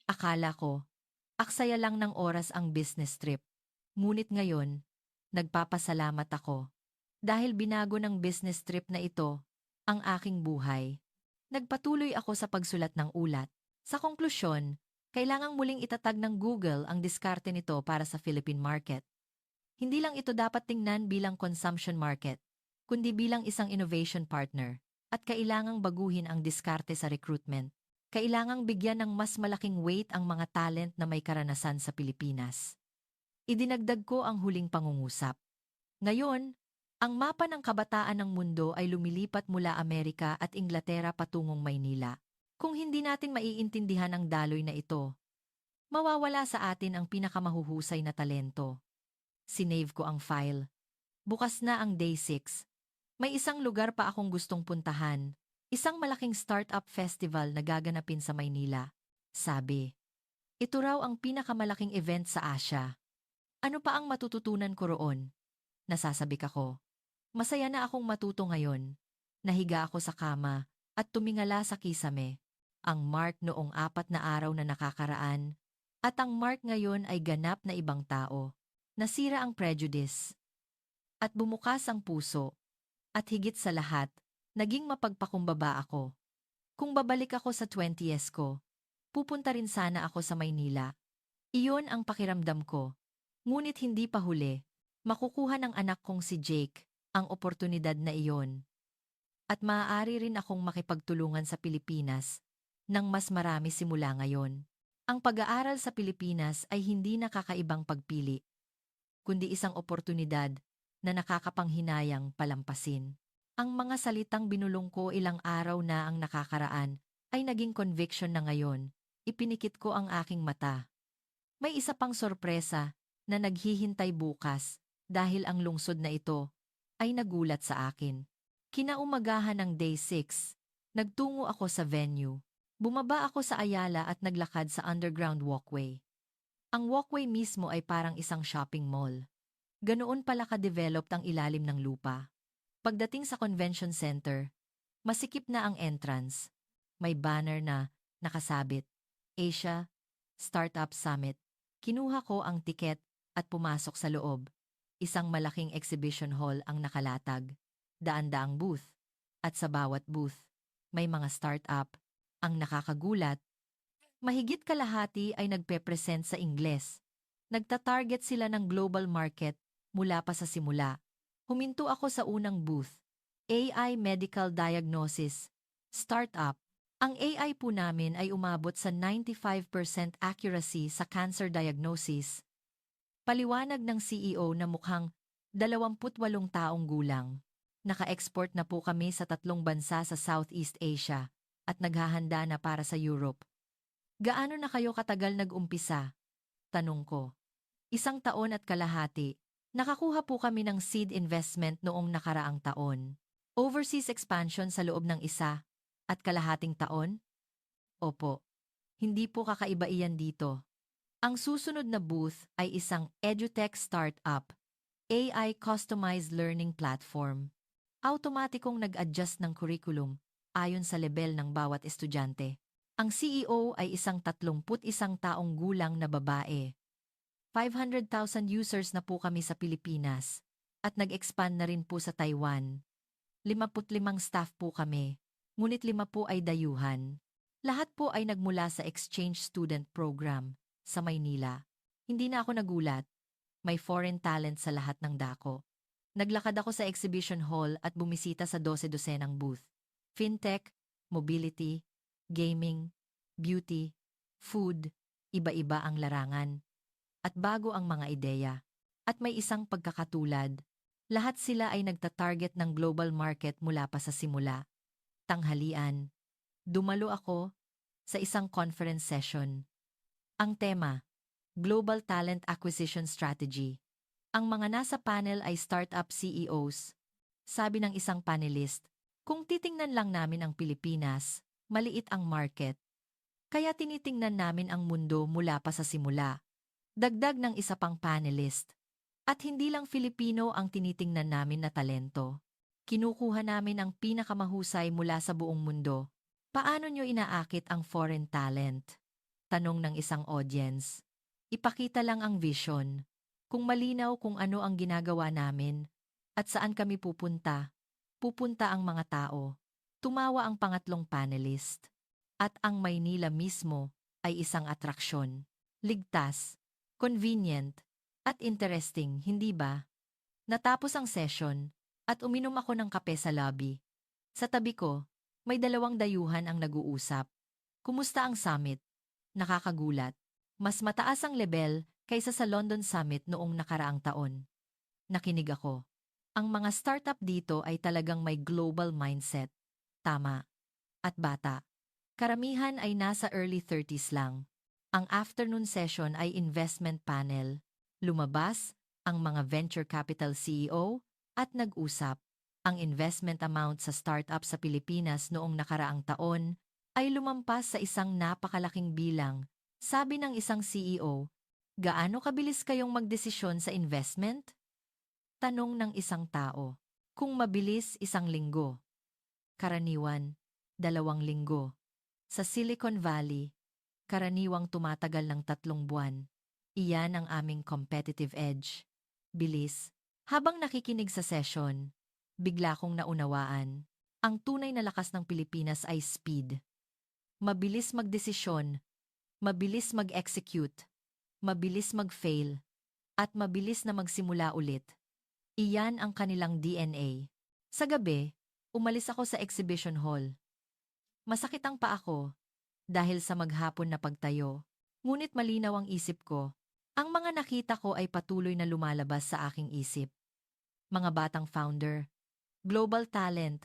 Akala ko, aksaya lang ng oras ang business trip. Ngunit ngayon, nagpapasalamat ako. Dahil binago ng business trip na ito ang aking buhay. Nagpatuloy ako sa pagsulat ng ulat. Sa konklusyon, kailangang muling itatag ng Google ang diskarte nito para sa Philippine market. Hindi lang ito dapat tingnan bilang consumption market, kundi bilang isang innovation partner, at kailangang baguhin ang diskarte sa recruitment. Kailangang bigyan ng mas malaking weight ang mga talent na may karanasan sa Pilipinas. Idinagdag ko ang huling pangungusap. Ngayon, ang mapa ng kabataan ng mundo ay lumilipat mula Amerika at Inglaterra patungong Maynila. Kung hindi natin maiintindihan ang daloy na ito, mawawala sa atin ang pinakamahuhusay na talento. Sinave ko ang file. Bukas na ang day 6. May isang lugar pa akong gustong puntahan. Isang malaking startup festival na gaganapin sa Maynila. Sabi, ito raw ang pinakamalaking event sa Asia. Ano pa ang matututunan ko roon? Nasasabik ako. Masaya na akong matuto ngayon. Nahiga ako sa kama at tumingala sa kisame. Ang Mark noong 4 na araw na nakakaraan at ang Mark ngayon ay ganap na ibang tao. Nasira ang prejudice at bumukas ang puso at higit sa lahat, naging mapagpakumbaba ako. Kung babalik ako sa 20s ko, pupunta rin sana ako sa Maynila. Iyon ang pakiramdam ko. Ngunit hindi pa huli. Makukuha ng anak kong si Jake ang oportunidad na iyon. At maaari rin akong makipagtulungan sa Pilipinas ng mas marami simula ngayon. Ang pag-aaral sa Pilipinas ay hindi nakakaibang pagpili, kundi isang oportunidad na nakakapanghinayang palampasin. Ang mga salitang binulong ko ilang araw na ang nakakaraan ay naging conviction na ngayon. Ipinikit ko ang aking mata. May isa pang sorpresa na naghihintay bukas dahil ang lungsod na ito ay nagulat sa akin. Kinaumagahan ng Day 6, nagtungo ako sa venue. Bumaba ako sa Ayala at naglakad sa underground walkway. Ang walkway mismo ay parang isang shopping mall. Ganoon pala ka-developed ang ilalim ng lupa. Pagdating sa convention center, masikip na ang entrance. May banner na nakasabit, Asia Startup Summit. Kinuha ko ang tiket at pumasok sa loob. Isang malaking exhibition hall ang nakalatag. Daan-daang booth. At sa bawat booth, may mga startup. Ang nakakagulat, mahigit kalahati ay nagpe-present sa Ingles. Nagta-target sila ng global market mula pa sa simula. Huminto ako sa unang booth. AI Medical Diagnosis. Startup. Ang AI po namin ay umabot sa 95% accuracy sa cancer diagnosis. Paliwanag ng CEO na mukhang 28 taong gulang. Naka-export na po kami sa 3 bansa sa Southeast Asia at naghahanda na para sa Europe. Gaano na kayo katagal nag-umpisa? Tanong ko. 1 taon at kalahati. Nakakuha po kami ng seed investment noong nakaraang taon. Overseas expansion sa loob ng 1.5 taon? Opo. Hindi po kakaiba iyan dito. Ang susunod na booth ay isang edutech startup, AI customized learning platform. Automatikong nag-adjust ng curriculum ayon sa level ng bawat estudyante. Ang CEO ay isang 31 taong gulang na babae. 500,000 users na po kami sa Pilipinas at nag-expand na rin po sa Taiwan. 55 staff po kami, ngunit 5 po ay dayuhan. Lahat po ay nagmula sa exchange student program sa Maynila. Hindi na ako nagulat. May foreign talent sa lahat ng dako. Naglakad ako sa exhibition hall at bumisita sa 12-dosenang booth. Fintech, mobility, gaming, beauty, food, iba-iba ang larangan. At bago ang mga ideya. At may isang pagkakatulad. Lahat sila ay nagta-target ng global market mula pa sa simula. Tanghalian. Dumalo ako sa isang conference session. Ang tema, Global Talent Acquisition Strategy. Ang mga nasa panel ay startup CEOs. Sabi ng isang panelist, kung titingnan lang namin ang Pilipinas, maliit ang market. Kaya tinitingnan namin ang mundo mula pa sa simula. Dagdag ng isa pang panelist. At hindi lang Filipino ang tinitingnan namin na talento. Kinukuha namin ang pinakamahusay mula sa buong mundo. Paano nyo inaakit ang foreign talent? Tanong ng isang audience. Ipakita lang ang vision. Kung malinaw kung ano ang ginagawa namin at saan kami pupunta ang mga tao. Tumawa ang pangatlong panelist. At ang Maynila mismo ay isang atraksyon. Ligtas, convenient, at interesting, hindi ba? Natapos ang session at uminom ako ng kape sa lobby. Sa tabi ko, may 2 dayuhan ang nag-uusap. Kumusta ang summit? Nakakagulat. Mas mataas ang level kaysa sa London Summit noong nakaraang taon. Nakinig ako. Ang mga startup dito ay talagang may global mindset. Tama. At bata. Karamihan ay nasa early 30s lang. Ang afternoon session ay investment panel. Lumabas ang mga venture capital CEO at nag-usap. Ang investment amount sa startup sa Pilipinas noong nakaraang taon ay lumampas sa isang napakalaking bilang. Sabi ng isang CEO, gaano kabilis kayong magdesisyon sa investment? Tanong ng isang tao. Kung mabilis, 1 linggo. Karaniwan, 2 linggo. Sa Silicon Valley, karaniwang tumatagal ng 3 buwan. Iyan ang aming competitive edge. Bilis. Habang nakikinig sa session, bigla kong naunawaan. Ang tunay na lakas ng Pilipinas ay speed. Mabilis magdesisyon, mabilis mag-execute, mabilis mag-fail, at mabilis na magsimula ulit. Iyan ang kanilang DNA. Sa gabi, umalis ako sa exhibition hall. Masakit ang paa ko dahil sa maghapon na pagtayo. Ngunit malinaw ang isip ko. Ang mga nakita ko ay patuloy na lumalabas sa aking isip. Mga batang founder, global talent,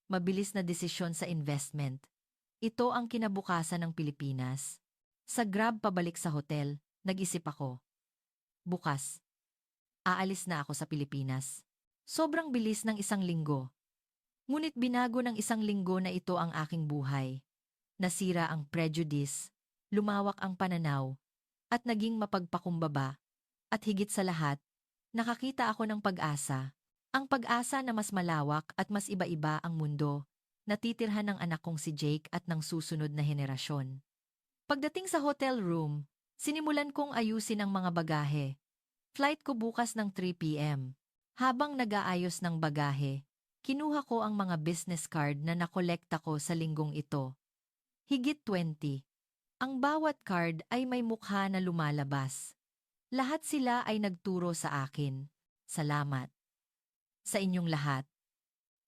mabilis na desisyon sa investment. Ito ang kinabukasan ng Pilipinas. Sa grab pabalik sa hotel, nag-isip ako. Bukas, aalis na ako sa Pilipinas. Sobrang bilis ng 1 linggo. Ngunit binago ng 1 linggo na ito ang aking buhay. Nasira ang prejudice, lumawak ang pananaw, at naging mapagpakumbaba. At higit sa lahat, nakakita ako ng pag-asa. Ang pag-asa na mas malawak at mas iba-iba ang mundo na titirhan ng anak kong si Jake at ng susunod na henerasyon. Pagdating sa hotel room, sinimulan kong ayusin ang mga bagahe. Flight ko bukas ng 3 p.m. Habang nag-aayos ng bagahe, kinuha ko ang mga business card na nakolekta ko sa linggong ito. Higit 20. Ang bawat card ay may mukha na lumalabas. Lahat sila ay nagturo sa akin. Salamat. Sa inyong lahat.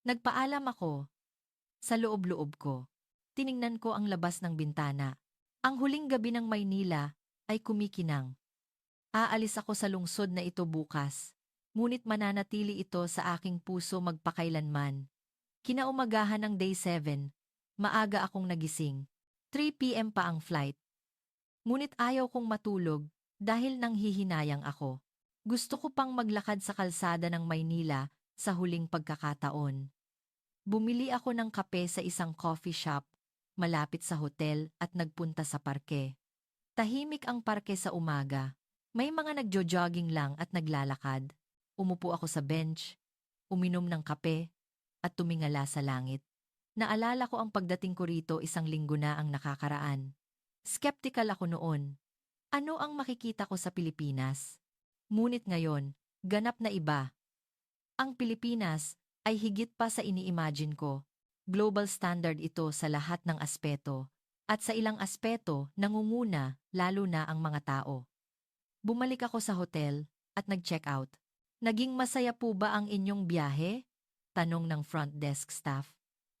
Nagpaalam ako. Sa loob-loob ko. Tiningnan ko ang labas ng bintana. Ang huling gabi ng Maynila ay kumikinang. Aalis ako sa lungsod na ito bukas. Ngunit mananatili ito sa aking puso magpakailanman. Kinaumagahan ng day 7, maaga akong nagising. 3 p.m. pa ang flight. Ngunit ayaw kong matulog dahil nanghihinayang ako. Gusto ko pang maglakad sa kalsada ng Maynila sa huling pagkakataon. Bumili ako ng kape sa isang coffee shop malapit sa hotel at nagpunta sa parke. Tahimik ang parke sa umaga. May mga nagjo-jogging lang at naglalakad. Umupo ako sa bench, uminom ng kape, at tumingala sa langit. Naalala ko ang pagdating ko rito 1 linggo na ang nakakaraan. Skeptical ako noon. Ano ang makikita ko sa Pilipinas? Ngunit ngayon, ganap na iba. Ang Pilipinas ay higit pa sa ini-imagine ko. Global standard ito sa lahat ng aspeto. At sa ilang aspeto, nangunguna, lalo na ang mga tao. Bumalik ako sa hotel at nag-check out. Naging masaya po ba ang inyong biyahe? Tanong ng front desk staff.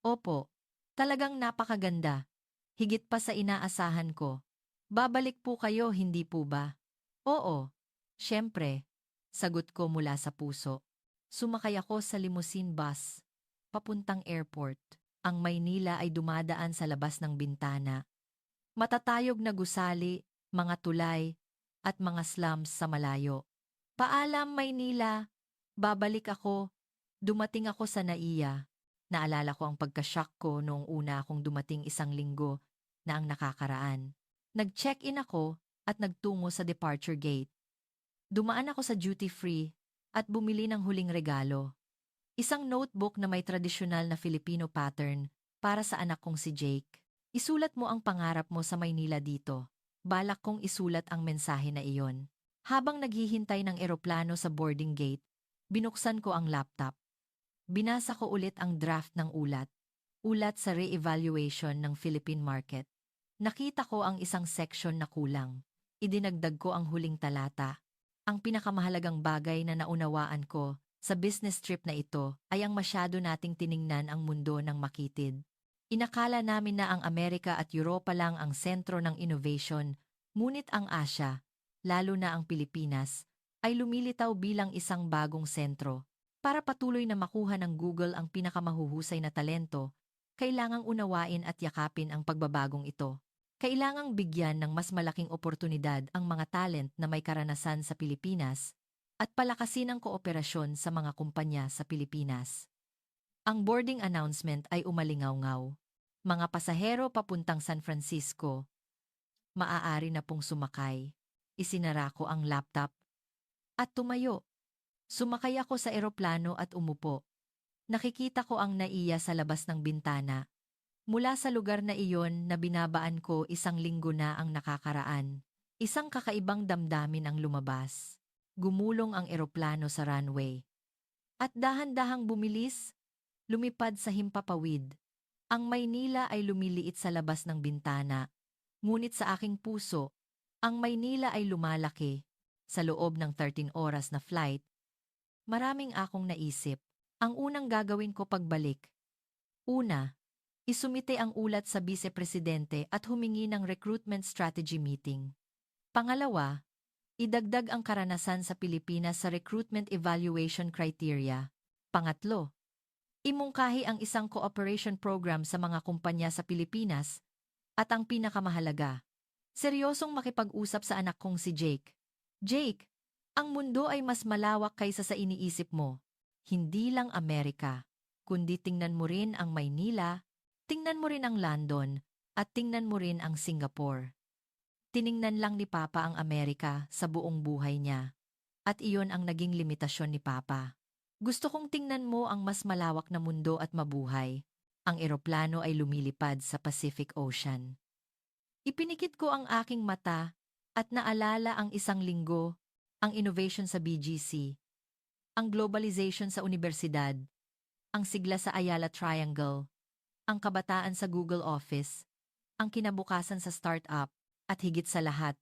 Opo, talagang napakaganda. Higit pa sa inaasahan ko. Babalik po kayo, hindi po ba? Oo, syempre. Sagot ko mula sa puso. Sumakay ako sa limousine bus, papuntang airport. Ang Maynila ay dumadaan sa labas ng bintana. Matatayog na gusali, mga tulay, at mga slums sa malayo. Paalam Maynila, babalik ako. Dumating ako sa NAIA. Naalala ko ang pagka-shock ko noong una akong dumating 1 linggo na ang nakakaraan. Nag-check-in ako at nagtungo sa departure gate. Dumaan ako sa duty-free at bumili ng huling regalo. Isang notebook na may tradisyonal na Filipino pattern para sa anak kong si Jake. Isulat mo ang pangarap mo sa Maynila dito. Balak kong isulat ang mensahe na iyon. Habang naghihintay ng eroplano sa boarding gate, binuksan ko ang laptop. Binasa ko ulit ang draft ng ulat. Ulat sa re-evaluation ng Philippine market. Nakita ko ang isang section na kulang. Idinagdag ko ang huling talata. Ang pinakamahalagang bagay na naunawaan ko sa business trip na ito ay ang masyado nating tiningnan ang mundo ng makitid. Inakala namin na ang Amerika at Europa lang ang sentro ng innovation, ngunit ang Asia, lalo na ang Pilipinas, ay lumilitaw bilang isang bagong sentro. Para patuloy na makuha ng Google ang pinakamahuhusay na talento, kailangang unawain at yakapin ang pagbabagong ito. Kailangang bigyan ng mas malaking oportunidad ang mga talent na may karanasan sa Pilipinas at palakasin ang kooperasyon sa mga kumpanya sa Pilipinas. Ang boarding announcement ay umalingaw-ngaw. Mga pasahero papuntang San Francisco. Maaari na pong sumakay. Isinara ko ang laptop at tumayo. Sumakay ako sa eroplano at umupo. Nakikita ko ang naiya sa labas ng bintana. Mula sa lugar na iyon na binabaan ko 1 linggo na ang nakakaraan. Isang kakaibang damdamin ang lumabas. Gumulong ang eroplano sa runway. At dahan-dahang bumilis, lumipad sa himpapawid. Ang Maynila ay lumiliit sa labas ng bintana. Ngunit sa aking puso, ang Maynila ay lumalaki. Sa loob ng 13 oras na flight, maraming akong naisip. Ang unang gagawin ko pagbalik. Una, isumite ang ulat sa Vice-Presidente at humingi ng recruitment strategy meeting. Pangalawa, idagdag ang karanasan sa Pilipinas sa recruitment evaluation criteria. Pangatlo, imungkahi ang isang cooperation program sa mga kumpanya sa Pilipinas. At ang pinakamahalaga, seryosong makipag-usap sa anak kong si Jake. Jake, ang mundo ay mas malawak kaysa sa iniisip mo. Hindi lang Amerika, kundi tingnan mo rin ang Maynila, tingnan mo rin ang London, at tingnan mo rin ang Singapore. Tiningnan lang ni Papa ang Amerika sa buong buhay niya. At iyon ang naging limitasyon ni Papa. Gusto kong tingnan mo ang mas malawak na mundo at mabuhay. Ang eroplano ay lumilipad sa Pacific Ocean. Ipinikit ko ang aking mata at naalala ang 1 linggo, ang innovation sa BGC, ang globalization sa universidad, ang sigla sa Ayala Triangle, ang kabataan sa Google Office, ang kinabukasan sa startup, at higit sa lahat,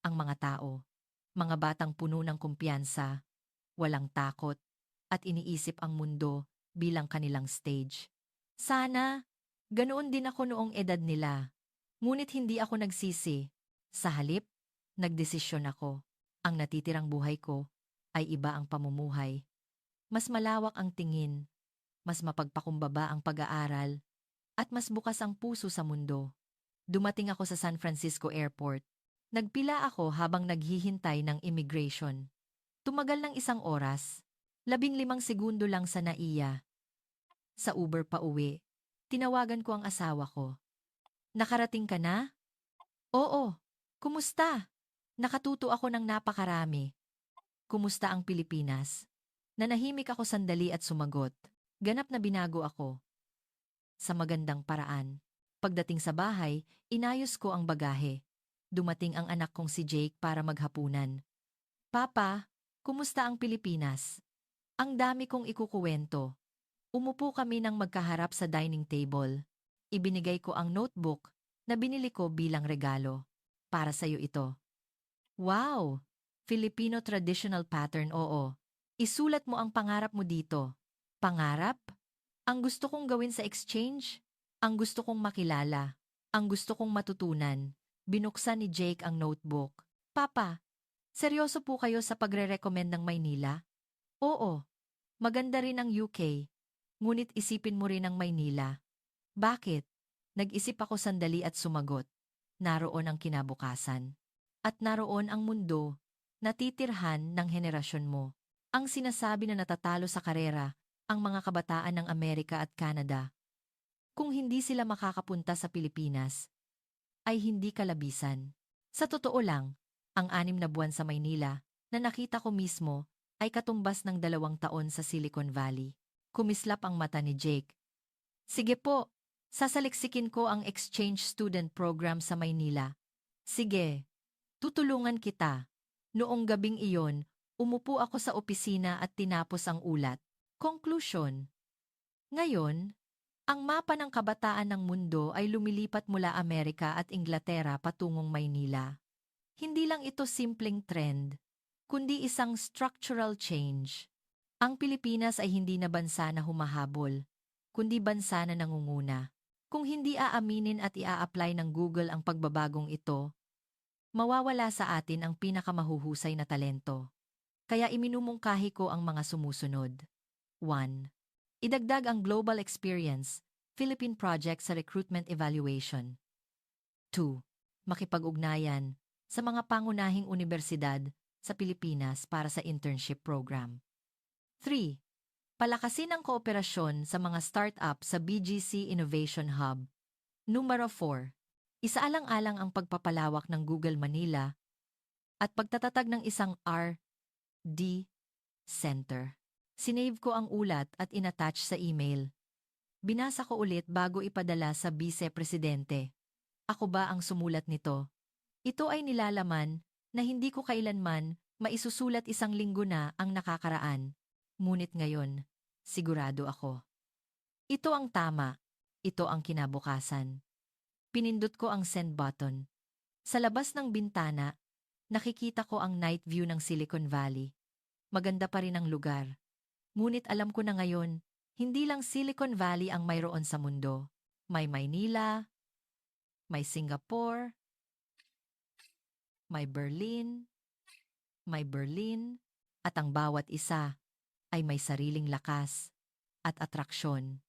ang mga tao. Mga batang puno ng kumpiyansa, walang takot, at iniisip ang mundo bilang kanilang stage. Sana, ganoon din ako noong edad nila. Ngunit hindi ako nagsisi. Sa halip, nagdesisyon ako. Ang natitirang buhay ko ay iba ang pamumuhay. Mas malawak ang tingin, mas mapagpakumbaba ang pag-aaral, at mas bukas ang puso sa mundo. Dumating ako sa San Francisco Airport. Nagpila ako habang naghihintay ng immigration. Tumagal ng 1 oras. 15 segundo lang sa naiya. Sa Uber pa uwi, tinawagan ko ang asawa ko. Nakarating ka na? Oo. Kumusta? Nakatuto ako ng napakarami. Kumusta ang Pilipinas? Nanahimik ako sandali at sumagot. Ganap na binago ako. Sa magandang paraan. Pagdating sa bahay, inayos ko ang bagahe. Dumating ang anak kong si Jake para maghapunan. Papa, kumusta ang Pilipinas? Ang dami kong ikukuwento. Umupo kami ng magkaharap sa dining table. Ibinigay ko ang notebook na binili ko bilang regalo. Para sa'yo ito. Wow! Filipino traditional pattern, oo. Isulat mo ang pangarap mo dito. Pangarap? Ang gusto kong gawin sa exchange? Ang gusto kong makilala? Ang gusto kong matutunan? Binuksan ni Jake ang notebook. Papa, seryoso po kayo sa pagre-recommend ng Maynila? Oo. Maganda rin ang UK. Ngunit isipin mo rin ang Maynila. Bakit? Nag-isip ako sandali at sumagot. Naroon ang kinabukasan. At naroon ang mundo, natitirhan ng henerasyon mo. Ang sinasabi na natatalo sa karera, ang mga kabataan ng Amerika at Canada. Kung hindi sila makakapunta sa Pilipinas, ay hindi kalabisan. Sa totoo lang, ang 6 na buwan sa Maynila na nakita ko mismo ay katumbas ng 2 taon sa Silicon Valley. Kumislap ang mata ni Jake. Sige po, sasaliksikin ko ang exchange student program sa Maynila. Sige, tutulungan kita. Noong gabing iyon, umupo ako sa opisina at tinapos ang ulat. Conclusion. Ngayon, ang mapa ng kabataan ng mundo ay lumilipat mula Amerika at Inglaterra patungong Maynila. Hindi lang ito simpleng trend, kundi isang structural change. Ang Pilipinas ay hindi na bansa na humahabol, kundi bansa na nangunguna. Kung hindi aaminin at ia-apply ng Google ang pagbabagong ito, mawawala sa atin ang pinakamahuhusay na talento. Kaya iminumungkahi ko ang mga sumusunod. 1. Idagdag ang Global Experience, Philippine Project sa Recruitment Evaluation. 2. Makipag-ugnayan sa mga pangunahing unibersidad sa Pilipinas para sa internship program. 3. Palakasin ang kooperasyon sa mga startup sa BGC Innovation Hub. Numero 4. Isaalang-alang ang pagpapalawak ng Google Manila at pagtatatag ng isang R&D Center. Sinave ko ang ulat at inattach sa email. Binasa ko ulit bago ipadala sa Vice-Presidente. Ako ba ang sumulat nito? Ito ay nilalaman na hindi ko kailanman maisusulat 1 linggo na ang nakakaraan. Ngunit ngayon, sigurado ako. Ito ang tama. Ito ang kinabukasan. Pinindot ko ang send button. Sa labas ng bintana, nakikita ko ang night view ng Silicon Valley. Maganda pa rin ang lugar. Ngunit alam ko na ngayon, hindi lang Silicon Valley ang mayroon sa mundo. May Maynila, may Singapore, may Berlin, at ang bawat isa ay may sariling lakas at atraksyon.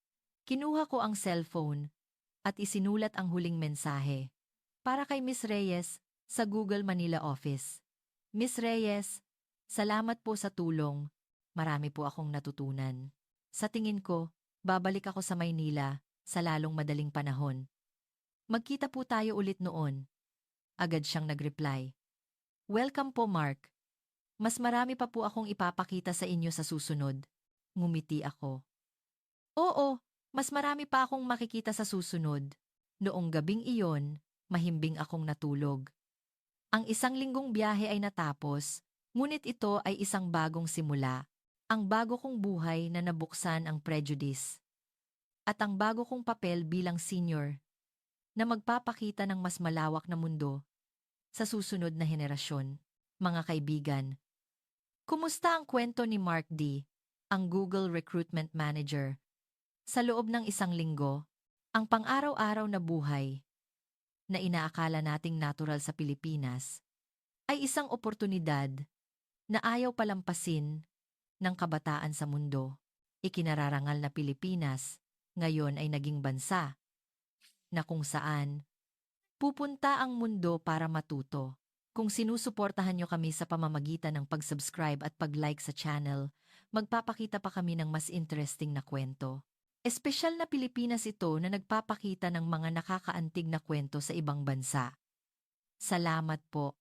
Kinuha ko ang cellphone at isinulat ang huling mensahe para kay Miss Reyes sa Google Manila office. Miss Reyes, salamat po sa tulong. Marami po akong natutunan. Sa tingin ko, babalik ako sa Maynila sa lalong madaling panahon. Magkita po tayo ulit noon. Agad siyang nag-reply. Welcome po, Mark. Mas marami pa po akong ipapakita sa inyo sa susunod. Ngumiti ako. Oo, mas marami pa akong makikita sa susunod. Noong gabing iyon, mahimbing akong natulog. Ang 1 linggong biyahe ay natapos, ngunit ito ay isang bagong simula. Ang bago kong buhay na nabuksan ang prejudice. At ang bago kong papel bilang senior na magpapakita ng mas malawak na mundo sa susunod na henerasyon. Mga kaibigan, kumusta ang kwento ni Mark D., ang Google Recruitment Manager? Sa loob ng 1 linggo, ang pang-araw-araw na buhay na inaakala nating natural sa Pilipinas ay isang oportunidad na ayaw palampasin ng kabataan sa mundo. Ikinararangal na Pilipinas ngayon ay naging bansa na kung saan pupunta ang mundo para matuto. Kung sinusuportahan nyo kami sa pamamagitan ng pag-subscribe at pag-like sa channel, magpapakita pa kami ng mas interesting na kwento. Espesyal na Pilipinas ito na nagpapakita ng mga nakakaantig na kwento sa ibang bansa. Salamat po.